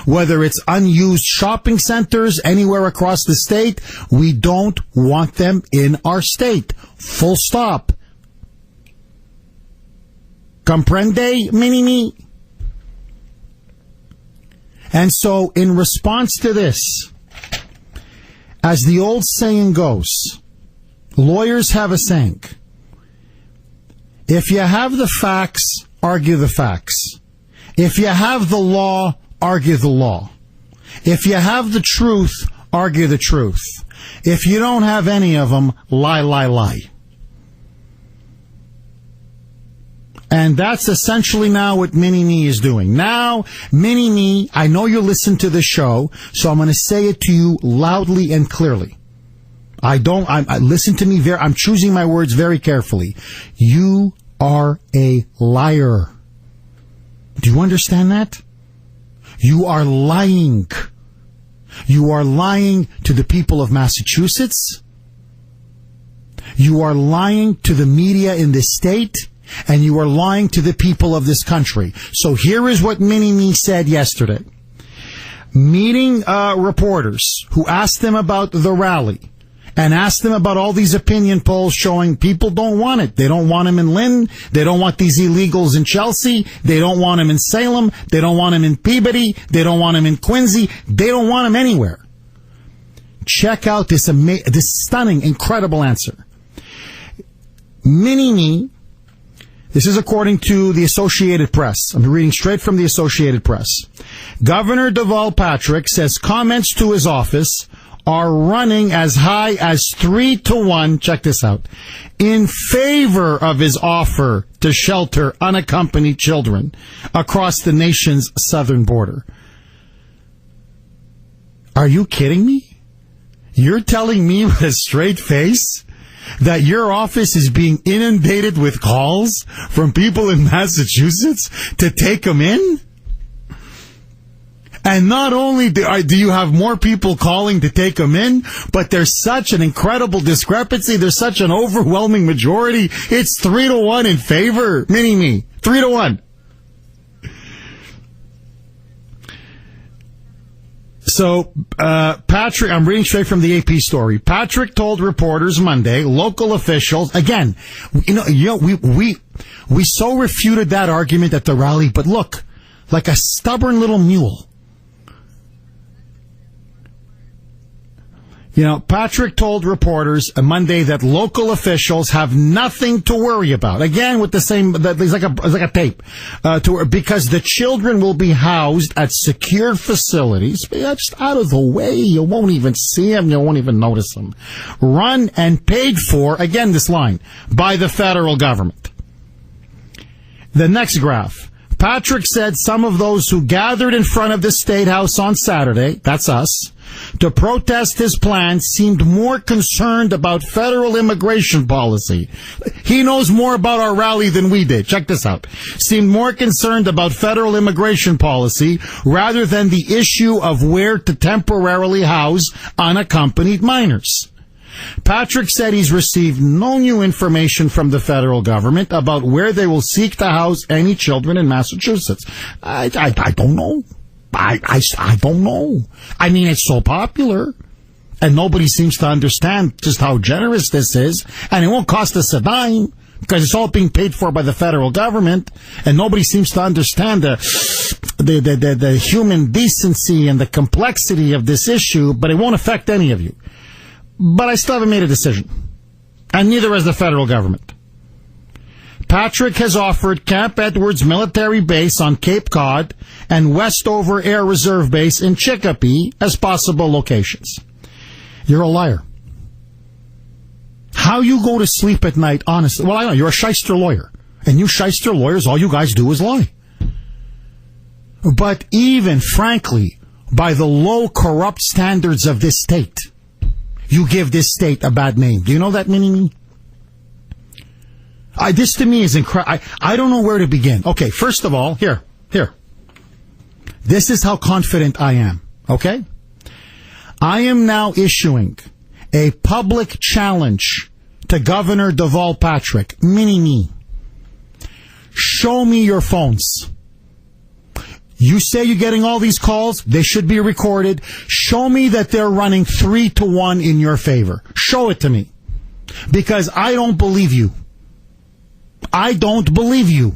whether it's unused shopping centers anywhere across the state, we don't want them in our state. Full stop. Comprende, Mini-Me? And so, in response to this, as the old saying goes, lawyers have a saying, if you have the facts, argue the facts. If you have the law, argue the law. If you have the truth, argue the truth. If you don't have any of them, lie, lie, lie. And that's essentially now what Mini-Me is doing. Now, Mini-Me, I know you listen to the show, so I'm going to say it to you loudly and clearly. Listen to me I'm choosing my words very carefully. You are a liar. Do you understand that? You are lying. You are lying to the people of Massachusetts. You are lying to the media in this state. And you are lying to the people of this country. So here is what Mini-Me said yesterday. Meeting reporters who asked them about the rally and asked them about all these opinion polls showing people don't want it. They don't want them in Lynn. They don't want these illegals in Chelsea. They don't want them in Salem. They don't want them in Peabody. They don't want them in Quincy. They don't want them anywhere. Check out this stunning, incredible answer. Mini-Me, this is according to the Associated Press. I'm reading straight from the Associated Press. Governor Deval Patrick says comments to his office are running as high as 3-1, check this out, in favor of his offer to shelter unaccompanied children across the nation's southern border. Are you kidding me? You're telling me with a straight face that your office is being inundated with calls from people in Massachusetts to take them in? And not only do you have more people calling to take them in, but there's such an incredible discrepancy. There's such an overwhelming majority. It's 3-1 in favor. Mini-Me. 3-1. So, Patrick, I'm reading straight from the AP story. Patrick told reporters Monday, local officials, again, we so refuted that argument at the rally, but look, like a stubborn little mule. Patrick told reporters Monday that local officials have nothing to worry about. Again, with the same, it's like a tape, because the children will be housed at secured facilities, just out of the way. You won't even see them. You won't even notice them. Run and paid for, again, this line, by the federal government. The next graph. Patrick said some of those who gathered in front of the State House on Saturday, that's us, to protest his plan seemed more concerned about federal immigration policy. He knows more about our rally than we did. Check this out. Seemed more concerned about federal immigration policy rather than the issue of where to temporarily house unaccompanied minors. Patrick said he's received no new information from the federal government about where they will seek to house any children in Massachusetts. I don't know. I don't know. I mean, it's so popular, and nobody seems to understand just how generous this is, and it won't cost us a dime, because it's all being paid for by the federal government, and nobody seems to understand the human decency and the complexity of this issue, but it won't affect any of you. But I still haven't made a decision, and neither has the federal government. Patrick has offered Camp Edwards Military Base on Cape Cod and Westover Air Reserve Base in Chicopee as possible locations. You're a liar. How you go to sleep at night, honestly? Well, I know, you're a shyster lawyer. And you shyster lawyers, all you guys do is lie. But even, frankly, by the low, corrupt standards of this state, you give this state a bad name. Do you know that, Mini-Me? This to me is incredible. I don't know where to begin. Okay, first of all, here. This is how confident I am, okay? I am now issuing a public challenge to Governor Deval Patrick. Mini-Me. Show me your phones. You say you're getting all these calls. They should be recorded. Show me that they're running 3-1 in your favor. Show it to me. Because I don't believe you. I don't believe you.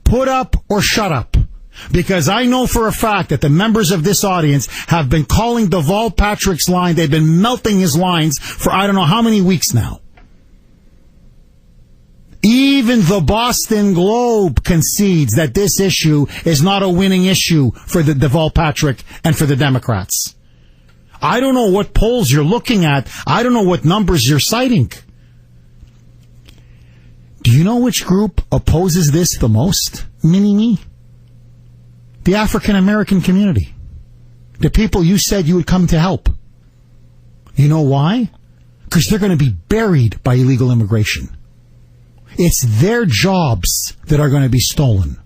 Put up or shut up. Because I know for a fact that the members of this audience have been calling Deval Patrick's line. They've been melting his lines for I don't know how many weeks now. Even the Boston Globe concedes that this issue is not a winning issue for the Deval Patrick and for the Democrats. I don't know what polls you're looking at. I don't know what numbers you're citing. Do you know which group opposes this the most, Mini-Me? The African American community. The people you said you would come to help. You know why? Because they're going to be buried by illegal immigration. It's their jobs that are going to be stolen.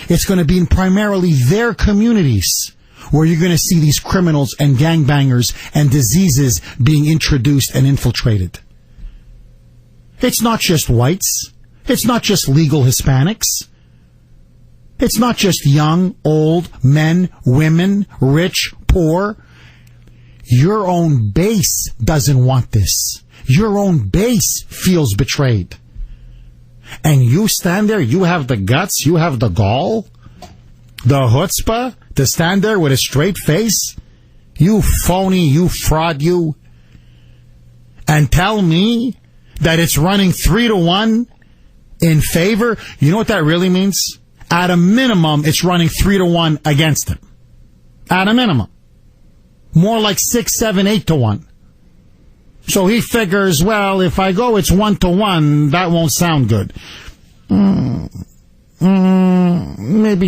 It's going to be in primarily their communities where you're going to see these criminals and gangbangers and diseases being introduced and infiltrated. It's not just whites. It's not just legal Hispanics. It's not just young, old, men, women, rich, poor. Your own base doesn't want this. Your own base feels betrayed. And you stand there, you have the guts, you have the gall, the chutzpah, to stand there with a straight face, you phony, you fraud, you, and tell me that it's running 3-1 in favor. You know what that really means? At a minimum, it's running 3-1 against him. At a minimum. More like 6, 7, 8-1. So he figures, well, if I go it's 1-1, that won't sound good. Maybe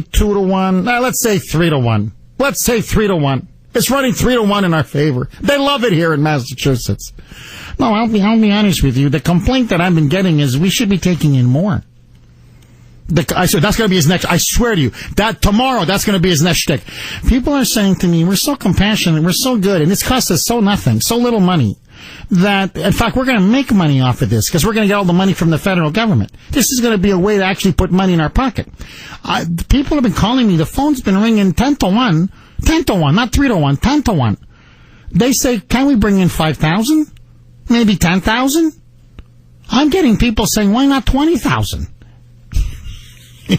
2-1. Let's say 3-1. Let's say 3-1. It's running 3-1 in our favor. They love it here in Massachusetts. No, I'll be honest with you. The complaint that I've been getting is we should be taking in more. I said that's going to be his next. I swear to you, that tomorrow that's going to be his next shtick. People are saying to me, "We're so compassionate, we're so good, and it's cost us so nothing, so little money, that in fact we're going to make money off of this because we're going to get all the money from the federal government. This is going to be a way to actually put money in our pocket." People have been calling me. The phone's been ringing 10-1, not 3-1, 10-1. They say, "Can we bring in 5,000? Maybe 10,000?" I'm getting people saying, "Why not 20,000?"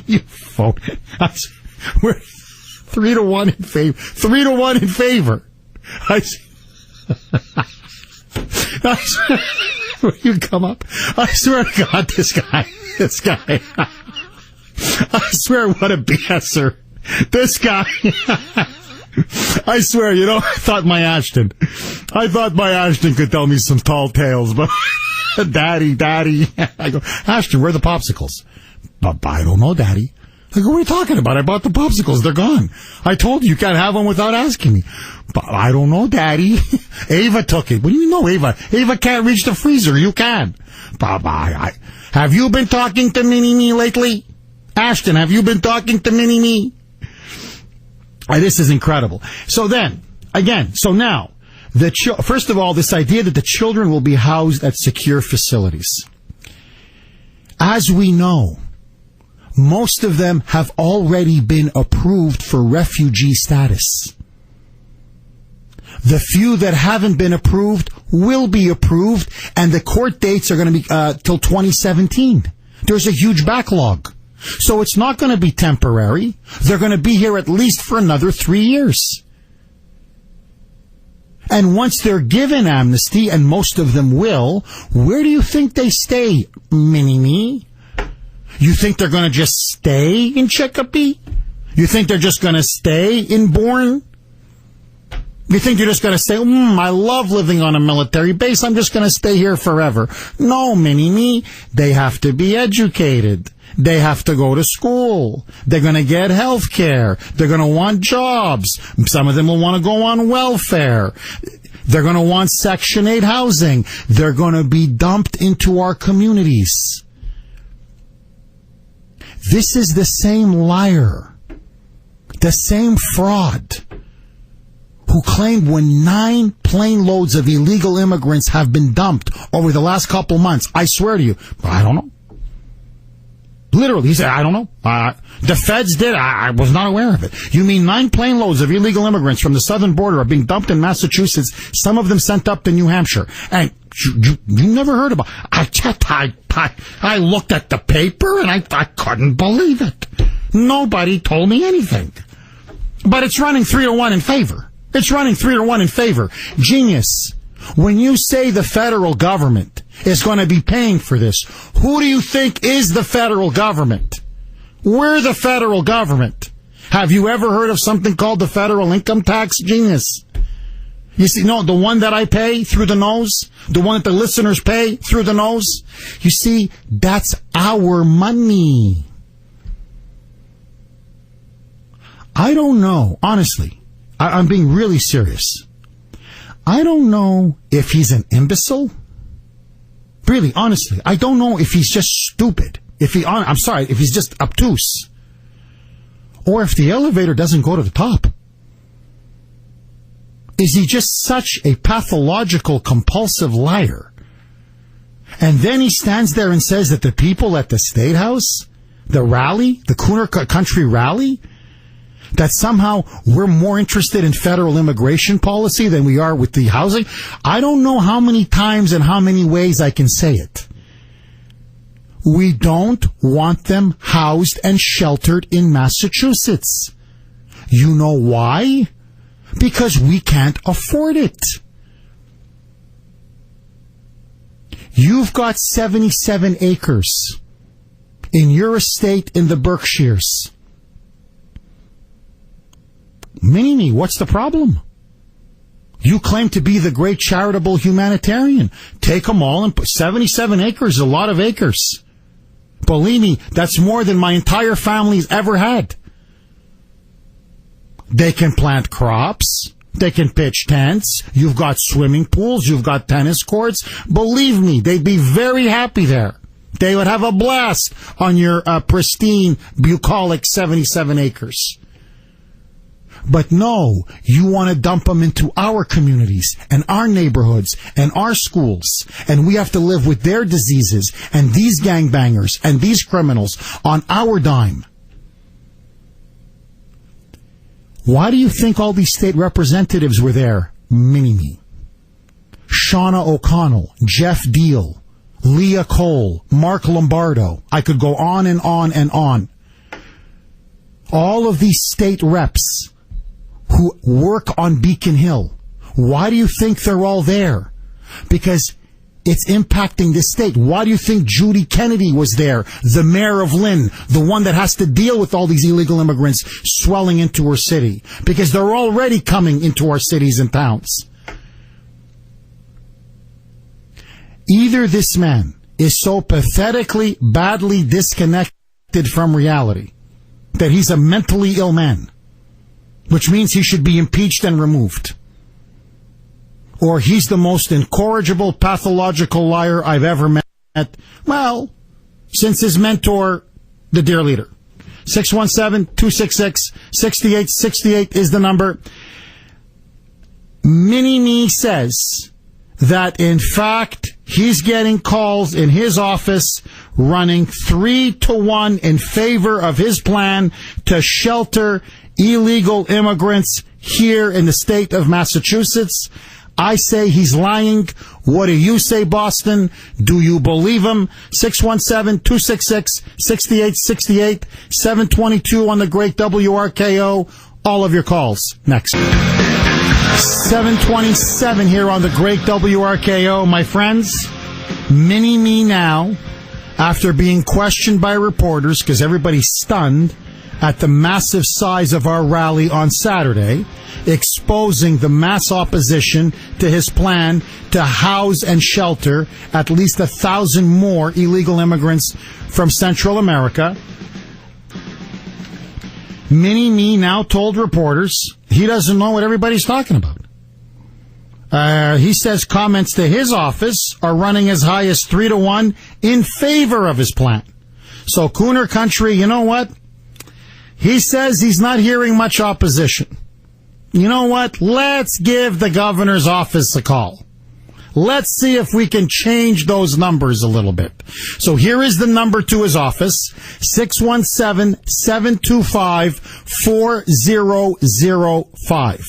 You phone. We're 3-1 in favor. 3-1 in favor. You come up. I swear to God, this guy. I swear, what a BSer. This guy. I swear, I thought my Ashton could tell me some tall tales, but Daddy. I go, Ashton, where are the popsicles? But I don't know, Daddy. I go, what are you talking about? I bought the popsicles. They're gone. I told you can't have them without asking me. But I don't know, Daddy. Ava took it. What do you know, Ava? Ava can't reach the freezer. You can. Have you been talking to Mini-Me lately? Ashton, have you been talking to Mini-Me? This is incredible. So then, again, now, First of all, this idea that the children will be housed at secure facilities. As we know, most of them have already been approved for refugee status. The few that haven't been approved will be approved, and the court dates are going to be till 2017. There's a huge backlog. So it's not going to be temporary. They're going to be here at least for another 3 years. And once they're given amnesty, and most of them will, where do you think they stay, Mini-Me? You think they're going to just stay in Chicopee? You think they're just going to stay in Bourne? You think you're just going to say, I love living on a military base, I'm just going to stay here forever? No, Mini-Me. They have to be educated. They have to go to school. They're going to get health care. They're going to want jobs. Some of them will want to go on welfare. They're going to want Section 8 housing. They're going to be dumped into our communities. This is the same liar, the same fraud, who claimed when 9 plane loads of illegal immigrants have been dumped over the last couple months. I swear to you, I don't know. Literally, he said, I don't know. The feds did. I was not aware of it. You mean 9 plane loads of illegal immigrants from the southern border are being dumped in Massachusetts, some of them sent up to New Hampshire. And you never heard about it. I looked at the paper and I couldn't believe it. Nobody told me anything. But it's running 3-1 in favor. It's running 3-1 in favor. Genius. When you say the federal government is going to be paying for this, who do you think is the federal government? We're the federal government. Have you ever heard of something called the federal income tax, Genius? You see, no, the one that I pay through the nose, the one that the listeners pay through the nose. You see, that's our money. I don't know, honestly. I'm being really serious. I don't know if he's an imbecile. Really, honestly, I don't know if he's just stupid. If he's just obtuse. Or if the elevator doesn't go to the top. Is he just such a pathological, compulsive liar? And then he stands there and says that the people at the State House, the rally, the Kuhner Country rally, that somehow we're more interested in federal immigration policy than we are with the housing. I don't know how many times and how many ways I can say it. We don't want them housed and sheltered in Massachusetts. You know why? Because we can't afford it. You've got 77 acres in your estate in the Berkshires. Mini-Me, what's the problem? You claim to be the great charitable humanitarian. Take them all and put 77 acres, a lot of acres. Believe me, that's more than my entire family's ever had. They can plant crops. They can pitch tents. You've got swimming pools. You've got tennis courts. Believe me, they'd be very happy there. They would have a blast on your pristine, bucolic 77 acres. But no, you want to dump them into our communities and our neighborhoods and our schools. And we have to live with their diseases and these gangbangers and these criminals on our dime. Why do you think all these state representatives were there? Mini-Me. Shauna O'Connell, Jeff Deal, Leah Cole, Mark Lombardo. I could go on and on and on. All of these state reps who work on Beacon Hill. Why do you think they're all there? Because it's impacting the state. Why do you think Judy Kennedy was there, the mayor of Lynn, the one that has to deal with all these illegal immigrants swelling into her city? Because they're already coming into our cities and towns. Either this man is so pathetically, badly disconnected from reality that he's a mentally ill man, which means he should be impeached and removed. Or he's the most incorrigible, pathological liar I've ever met. Well, since his mentor, the dear leader. 617-266-6868 is the number. Mini-Me says that, in fact, he's getting calls in his office running 3-1 in favor of his plan to shelter illegal immigrants here in the state of Massachusetts. I say he's lying. What do you say, Boston? Do you believe him? 617-266-6868, 722 on the great WRKO. All of your calls next. 727 here on the great WRKO. My friends, Mini-Me now, after being questioned by reporters, because everybody's stunned at the massive size of our rally on Saturday, exposing the mass opposition to his plan to house and shelter at least 1,000 more illegal immigrants from Central America. Mini-Me now told reporters he doesn't know what everybody's talking about. He says comments to his office are running as high as 3-1 in favor of his plan. So, Kuhner country, you know what? He says he's not hearing much opposition. You know what? Let's give the governor's office a call. Let's see if we can change those numbers a little bit. So here is the number to his office, 617-725-4005.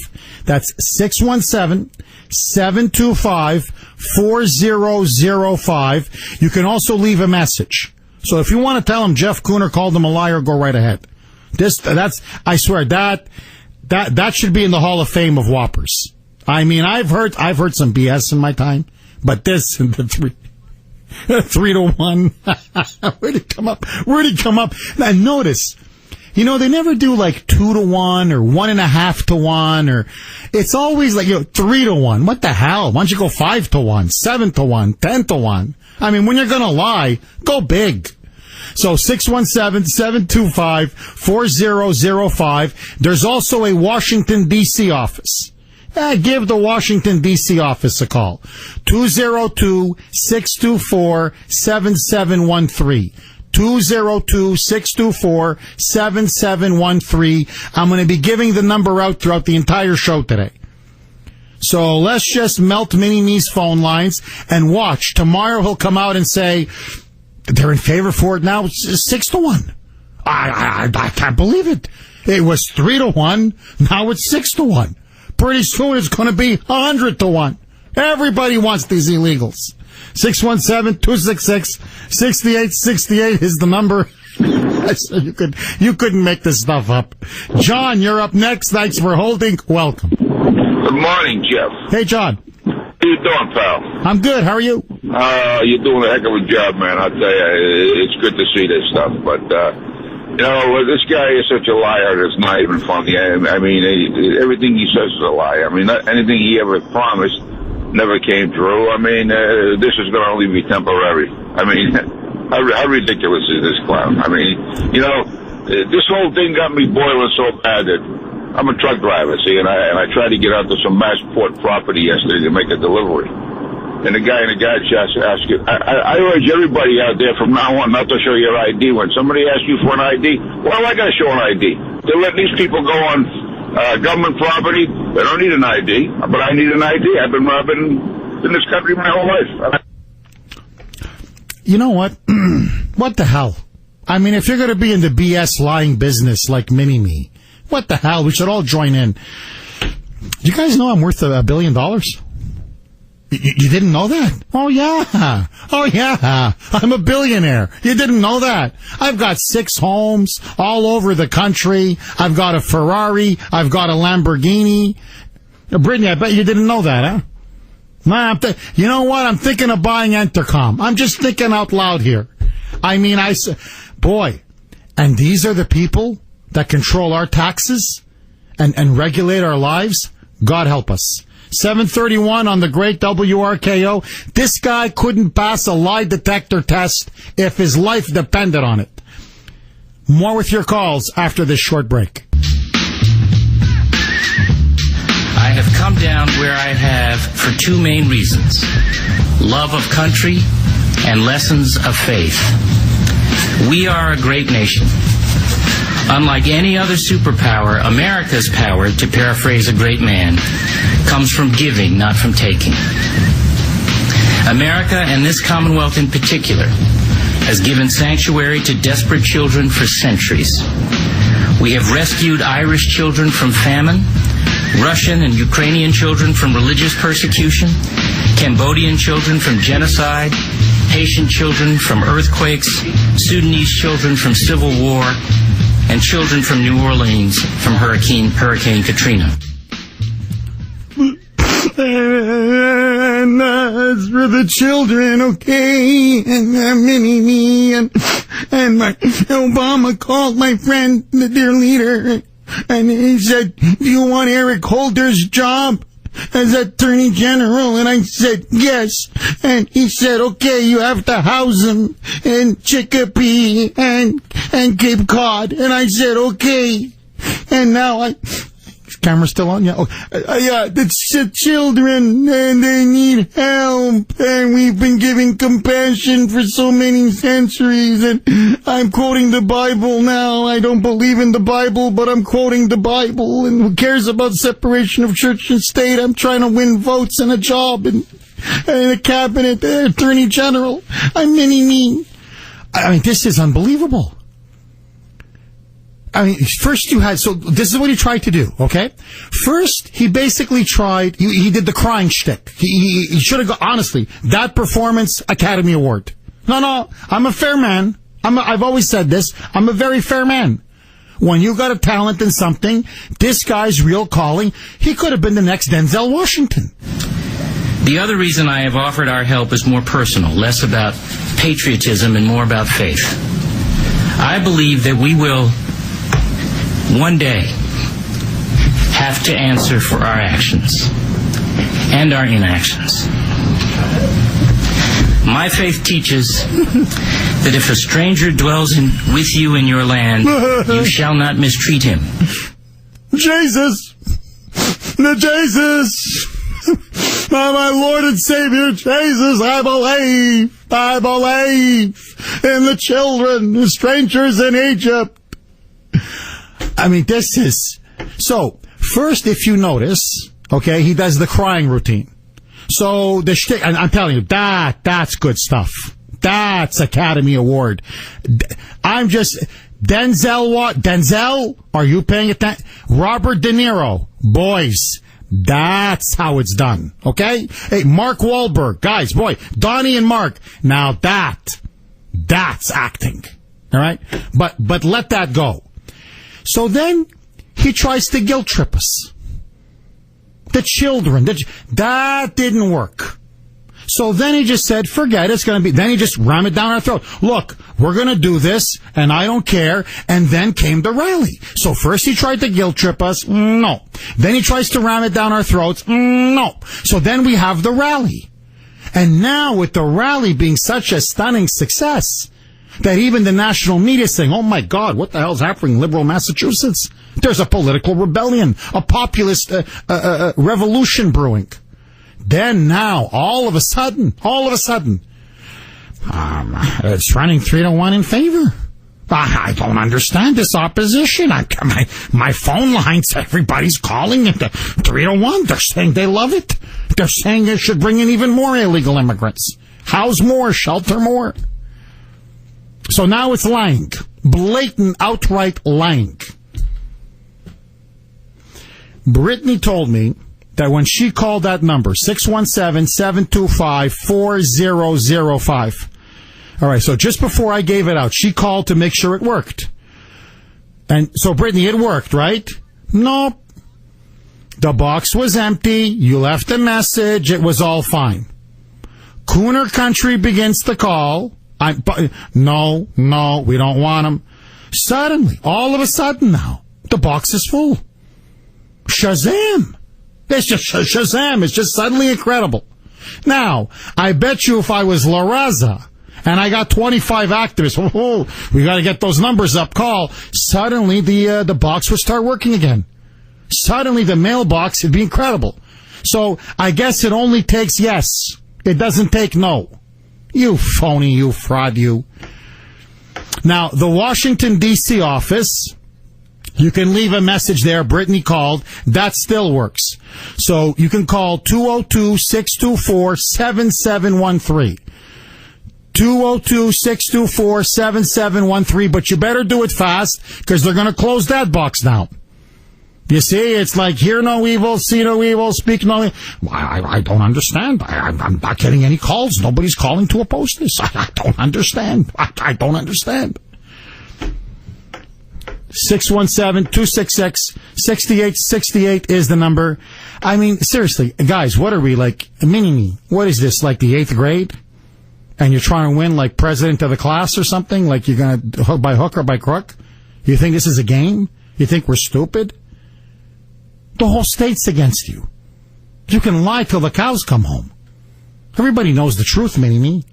That's 617-725-4005. You can also leave a message. So if you want to tell him Jeff Kuhner called him a liar, go right ahead. I swear, that should be in the Hall of Fame of Whoppers. I mean, I've heard some BS in my time, but this, the 3-1, where'd it come up? And notice, they never do like 2-1 or 1.5-1 or, it's always like, 3-1. What the hell? Why don't you go 5-1, 7-1, 10-1? I mean, when you're gonna lie, go big. So 617-725-4005. There's also a Washington, D.C. office. Give the Washington, D.C. office a call. 202-624-7713. 202-624-7713. I'm going to be giving the number out throughout the entire show today. So let's just melt Mini-Me's phone lines and watch. Tomorrow he'll come out and say, they're in favor for it now. It's 6-1. I can't believe it. It was 3-1. Now it's 6-1. Pretty soon it's going to be 100-1. Everybody wants these illegals. 617-266-6868 is the number. You couldn't make this stuff up. John, you're up next. Thanks for holding. Welcome. Good morning, Jeff. Hey, John. How you doing, pal? I'm good. How are you? You're doing a heck of a job, man. I'll tell you, it's good to see this stuff. But, this guy is such a liar that's not even funny. I mean, everything he says is a lie. I mean, anything he ever promised never came true. I mean, this is going to only be temporary. I mean, how ridiculous is this clown? I mean, this whole thing got me boiling so bad that I'm a truck driver, see, and I tried to get onto some Massport property yesterday to make a delivery. And the guy in the garage asked you, I urge everybody out there from now on not to show your ID. When somebody asks you for an ID, well, I got to show an ID. They're letting these people go on government property. They don't need an ID, but I need an ID. I've been in this country my whole life. You know what? What the hell? I mean, if you're going to be in the BS lying business like Mini-Me, what the hell? We should all join in. You guys know I'm worth $1 billion? You didn't know that? Oh, yeah. I'm a billionaire. You didn't know that? I've got 6 homes all over the country. I've got a Ferrari. I've got a Lamborghini. Brittany, I bet you didn't know that, huh? Nah, you know what? I'm thinking of buying Entercom. I'm just thinking out loud here. I mean, boy, and these are the people that control our taxes and regulate our lives? God help us. 731 on the great WRKO. This guy couldn't pass a lie detector test if his life depended on it. More with your calls after this short break. I have come down where I have for 2 main reasons: love of country and lessons of faith. We are a great nation. Unlike any other superpower, America's power, to paraphrase a great man, comes from giving, not from taking. America, and this Commonwealth in particular, has given sanctuary to desperate children for centuries. We have rescued Irish children from famine, Russian and Ukrainian children from religious persecution, Cambodian children from genocide, Haitian children from earthquakes, Sudanese children from civil war, and children from New Orleans from Hurricane Katrina. And that's for the children, okay? And me, and my Obama called my friend, the dear leader, and he said, "Do you want Eric Holder's job as Attorney General?" And I said, "Yes." And he said, "Okay, you have to house him in Chicopee and Cape Cod." And I said, "Okay." And now camera's still on? Yeah. Oh, yeah, it's the children, and they need help, and we've been giving compassion for so many centuries, and I'm quoting the Bible now. I don't believe in the Bible, but I'm quoting the Bible, and who cares about separation of church and state? I'm trying to win votes and a job, and a cabinet, attorney general. I'm mini-me. I mean, this is unbelievable. I mean, first so this is what he tried to do, okay? First, he basically tried, he did the crying shtick. He should have honestly, that performance, Academy Award. No, I'm a fair man. I've always said this. I'm a very fair man. When you got a talent in something, this guy's real calling, he could have been the next Denzel Washington. The other reason I have offered our help is more personal, less about patriotism and more about faith. I believe that we will one day have to answer for our actions and our inactions. My faith teaches that if a stranger dwells with you in your land, you shall not mistreat him. Jesus! My Lord and Savior, Jesus, I believe in the children, the strangers in Egypt. I mean, this is... So, first, if you notice, okay, he does the crying routine. So, the shtick, and I'm telling you, that's good stuff. That's Academy Award. I'm just... Denzel, are you paying attention? Robert De Niro, boys, that's how it's done, okay? Hey, Mark Wahlberg, guys, boy, Donnie and Mark, now that's acting, all right? But let that go. So then he tries to guilt trip us. The children, that didn't work. So then he just said, forget it, it's going to be, then he just rammed it down our throat. Look, we're going to do this, and I don't care. And then came the rally. So first he tried to guilt trip us. No. Then he tries to ram it down our throats. No. So then we have the rally. And now with the rally being such a stunning success, that even the national media is saying, oh my God, what the hell's happening in liberal Massachusetts? There's a political rebellion, a populist revolution brewing. Then now, all of a sudden, it's running 3-1 in favor. I don't understand this opposition. My phone lines, everybody's calling it 3-1. They're saying they love it. They're saying they should bring in even more illegal immigrants. House more, shelter more. So now it's lying. Blatant, outright lying. Brittany told me that when she called that number, 617-725-4005. All right, so just before I gave it out, she called to make sure it worked. And so, Brittany, it worked, right? Nope. The box was empty. You left a message. It was all fine. Kuhner Country begins to call. No, we don't want them. Suddenly, all of a sudden now, the box is full. Shazam! It's just Shazam. It's just suddenly incredible. Now, I bet you if I was La Raza and I got 25 activists, we got to get those numbers up, call, suddenly the box would start working again. Suddenly the mailbox would be incredible. So I guess it only takes yes. It doesn't take no. You phony, you fraud, you. Now, the Washington, D.C. office, you can leave a message there. Brittany called. That still works. So you can call 202-624-7713. 202-624-7713. But you better do it fast because they're going to close that box now. You see, it's like hear no evil, see no evil, speak no evil. I don't understand. I'm not getting any calls. Nobody's calling to oppose this. I don't understand. I don't understand. 617-266-6868 is the number. I mean, seriously, guys, what are we, like, mini-me? What is this, like the 8th grade? And you're trying to win, like, president of the class or something? Like you're going to hook by hook or by crook? You think this is a game? You think we're stupid? The whole state's against you. You can lie till the cows come home. Everybody knows the truth, mini-me.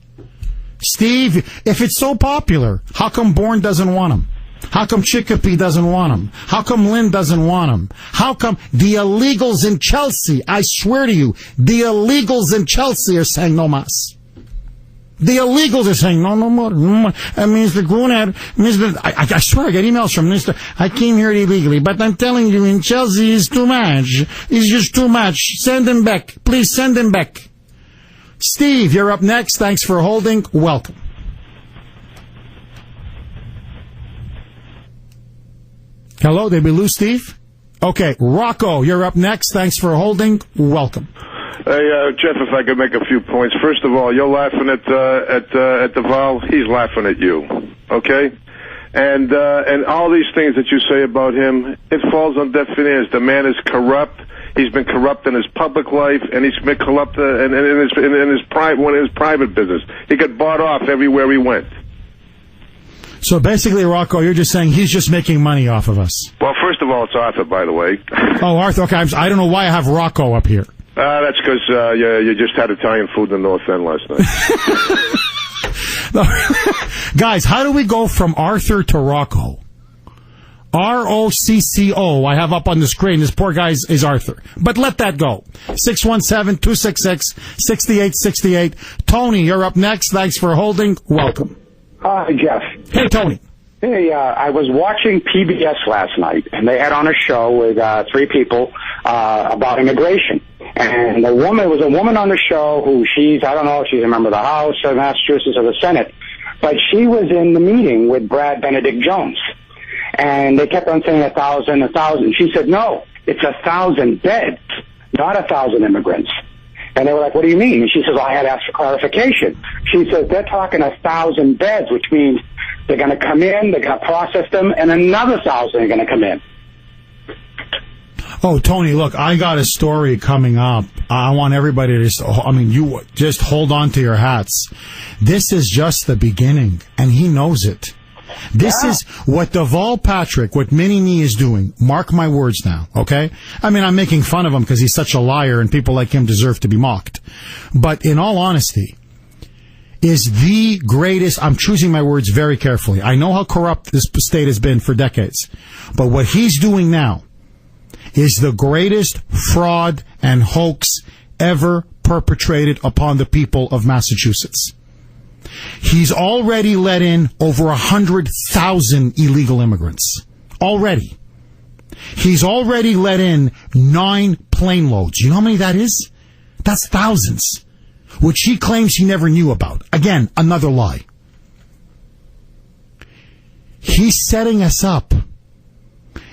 Steve, if it's so popular, how come Bourne doesn't want him? How come Chicopee doesn't want him? How come Lynn doesn't want him? How come the illegals in Chelsea, I swear to you, the illegals in Chelsea are saying no mas. The illegals are saying no more. Mr. Kuhner, I swear I get emails from Mr. I came here illegally, but I'm telling you in Chelsea is too much. It's just too much. Send him back. Please send him back. Steve, you're up next. Thanks for holding. Welcome. Hello, did we lose Steve? Okay, Rocco, you're up next. Thanks for holding. Welcome. Hey, Jeff, if I could make a few points. First of all, you're laughing at Duval. He's laughing at you. Okay? And all these things that you say about him, it falls on deaf ears. The man is corrupt. He's been corrupt in his public life, and he's been corrupt in his private business. He got bought off everywhere he went. So basically, Rocco, you're just saying he's just making money off of us. Well, first of all, it's Arthur, by the way. Oh, Arthur. Okay, I don't know why I have Rocco up here. That's because you just had Italian food in the North End last night. Guys, how do we go from Arthur to Rocco? R-O-C-C-O, I have up on the screen. This poor guy is Arthur. But let that go. 617-266-6868. Tony, you're up next. Thanks for holding. Welcome. Hi, Jeff. Hey, Tony. Hey, I was watching PBS last night, and they had on a show with 3 people about immigration. And there was a woman on the show who I don't know if she's a member of the House of Massachusetts or the Senate, but she was in the meeting with Brad Benedict Jones. And they kept on saying 1,000, 1,000. She said, no, it's 1,000 beds, not 1,000 immigrants. And they were like, what do you mean? And she says, well, I had to ask for clarification. She says, they're talking 1,000 beds, which means they're going to come in, they're going to process them, and another 1,000 are going to come in. Oh, Tony, look, I got a story coming up. I want everybody to you just hold on to your hats. This is just the beginning, and he knows it. This is what Deval Patrick, what Mini-Me is doing. Mark my words now, okay? I mean, I'm making fun of him because he's such a liar and people like him deserve to be mocked. But in all honesty, is the greatest, I'm choosing my words very carefully. I know how corrupt this state has been for decades. But what he's doing now is the greatest fraud and hoax ever perpetrated upon the people of Massachusetts. He's already let in over 100,000 illegal immigrants. Already. He's already let in 9 plane loads. You know how many that is? That's thousands. Which he claims he never knew about. Again, another lie. He's setting us up.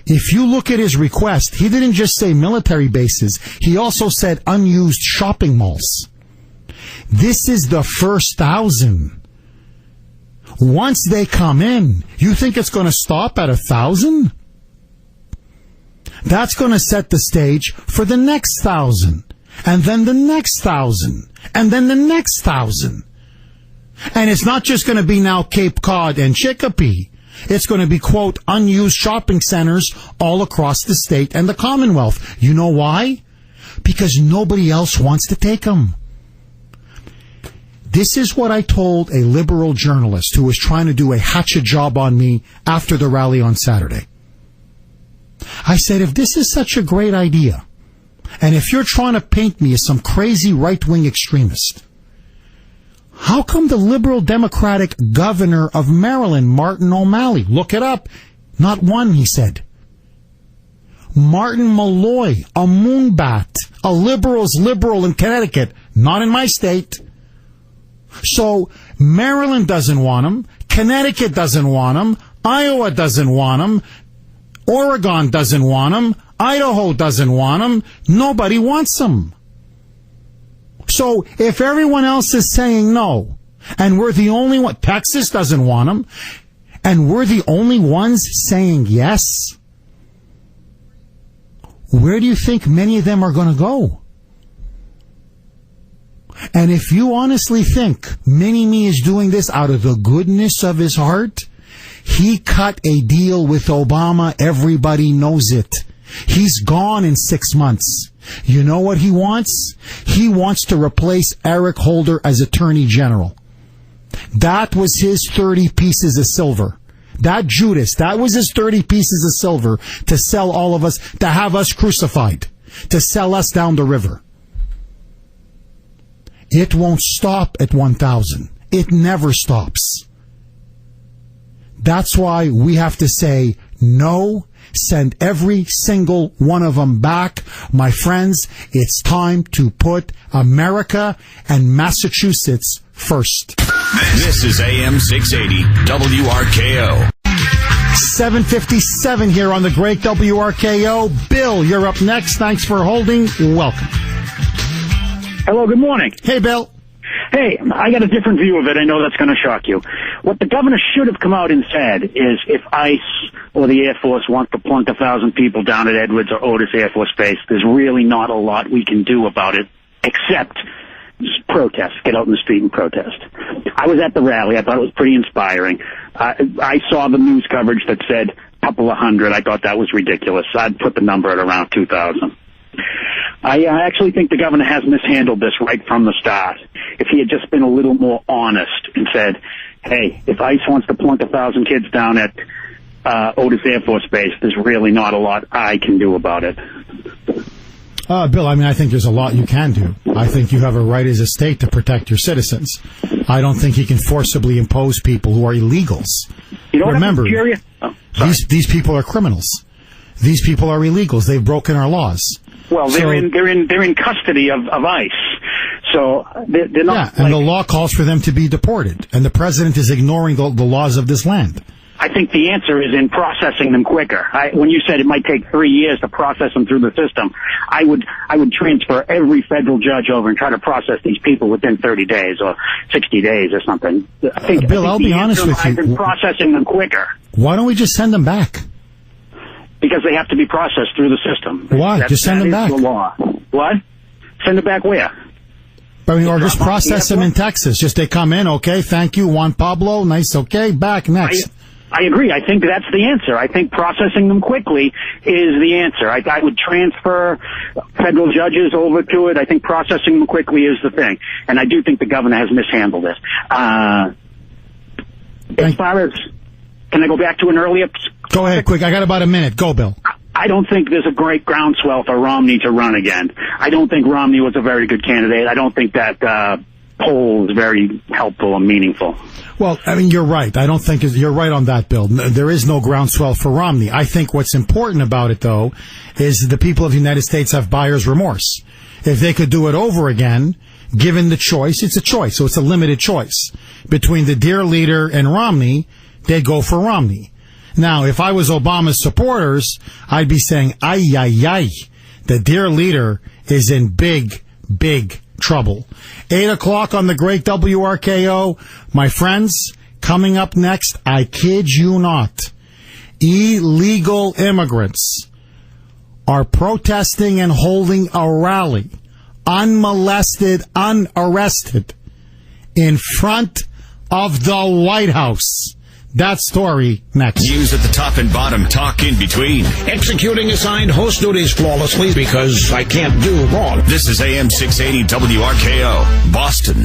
If you look at his request, he didn't just say military bases. He also said unused shopping malls. This is the first 1,000. Once they come in, you think it's going to stop at 1,000? That's going to set the stage for the next 1,000. And then the next 1,000. And then the next 1,000. And it's not just going to be now Cape Cod and Chicopee. It's going to be, quote, unused shopping centers all across the state and the Commonwealth. You know why? Because nobody else wants to take them. This is what I told a liberal journalist who was trying to do a hatchet job on me after the rally on Saturday. I said, if this is such a great idea, and if you're trying to paint me as some crazy right-wing extremist, How come the liberal Democratic governor of Maryland, Martin O'Malley, look it up, not one, he said. Martin Malloy, a moonbat, a liberal's liberal in Connecticut, not in my state. So Maryland doesn't want him, Connecticut doesn't want him, Iowa doesn't want him, Oregon doesn't want him, Idaho doesn't want him, nobody wants him. So if everyone else is saying no, and we're the only one, Texas doesn't want him, and we're the only ones saying yes, where do you think many of them are going to go? And if you honestly think Mini-Me is doing this out of the goodness of his heart, he cut a deal with Obama. Everybody knows it. He's gone in 6 months. You know what he wants? He wants to replace Eric Holder as Attorney General. That was his 30 pieces of silver. That Judas, that was his 30 pieces of silver to sell all of us, to have us crucified, to sell us down the river. It won't stop at 1,000. It never stops. That's why we have to say no. Send every single one of them back. My friends, it's time to put America and Massachusetts first. This is AM 680 WRKO. 7:57 here on the great WRKO. Bill, you're up next. Thanks for holding. Welcome. Hello, good morning. Hey, Bill. Hey, I got a different view of it. I know that's going to shock you. What the governor should have come out and said is if ICE or the Air Force wants to plunk 1,000 people down at Edwards or Otis Air Force Base, there's really not a lot we can do about it except just protest, get out in the street and protest. I was at the rally. I thought it was pretty inspiring. I saw the news coverage that said a couple of hundred. I thought that was ridiculous. I'd put the number at around 2,000. I actually think the governor has mishandled this right from the start. If he had just been a little more honest and said, hey, if ICE wants to plunk 1,000 kids down at Otis Air Force Base, there's really not a lot I can do about it. Bill, I think there's a lot you can do. I think you have a right as a state to protect your citizens. I don't think you can forcibly impose people who are illegals. You know what? Remember, these people are criminals. These people are illegals. They've broken our laws. Well, they're in custody of ICE, so they're not. Yeah, and the law calls for them to be deported, and the president is ignoring the laws of this land. I think the answer is in processing them quicker. When you said it might take 3 years to process them through the system, I would transfer every federal judge over and try to process these people within 30 days or 60 days or something. Bill, I'll be honest with you. In processing them quicker. Why don't we just send them back? Because they have to be processed through the system. Why? Just send them back. That is the law. What? Send them back where? Or just process them in Texas. Just they come in, okay, thank you, Juan Pablo, nice, okay, back, next. I agree. I think that's the answer. I think processing them quickly is the answer. I would transfer federal judges over to it. I think processing them quickly is the thing. And I do think the governor has mishandled this. As far as, can I go back to an earlier? Go ahead, quick. I got about a minute. Go, Bill. I don't think there's a great groundswell for Romney to run again. I don't think Romney was a very good candidate. I don't think that poll is very helpful and meaningful. Well, you're right. I don't think you're right on that, Bill. There is no groundswell for Romney. I think what's important about it, though, is the people of the United States have buyer's remorse. If they could do it over again, given the choice, it's a choice, so it's a limited choice. Between the dear leader and Romney, they'd go for Romney. Now, if I was Obama's supporters, I'd be saying, ay, ay, ay, the dear leader is in big, big trouble. 8 o'clock on the great WRKO. My friends, coming up next, I kid you not, illegal immigrants are protesting and holding a rally, unmolested, unarrested, in front of the White House. That story next. News at the top and bottom, talk in between. Executing assigned host duties flawlessly because I can't do wrong. This is AM 680 WRKO, Boston.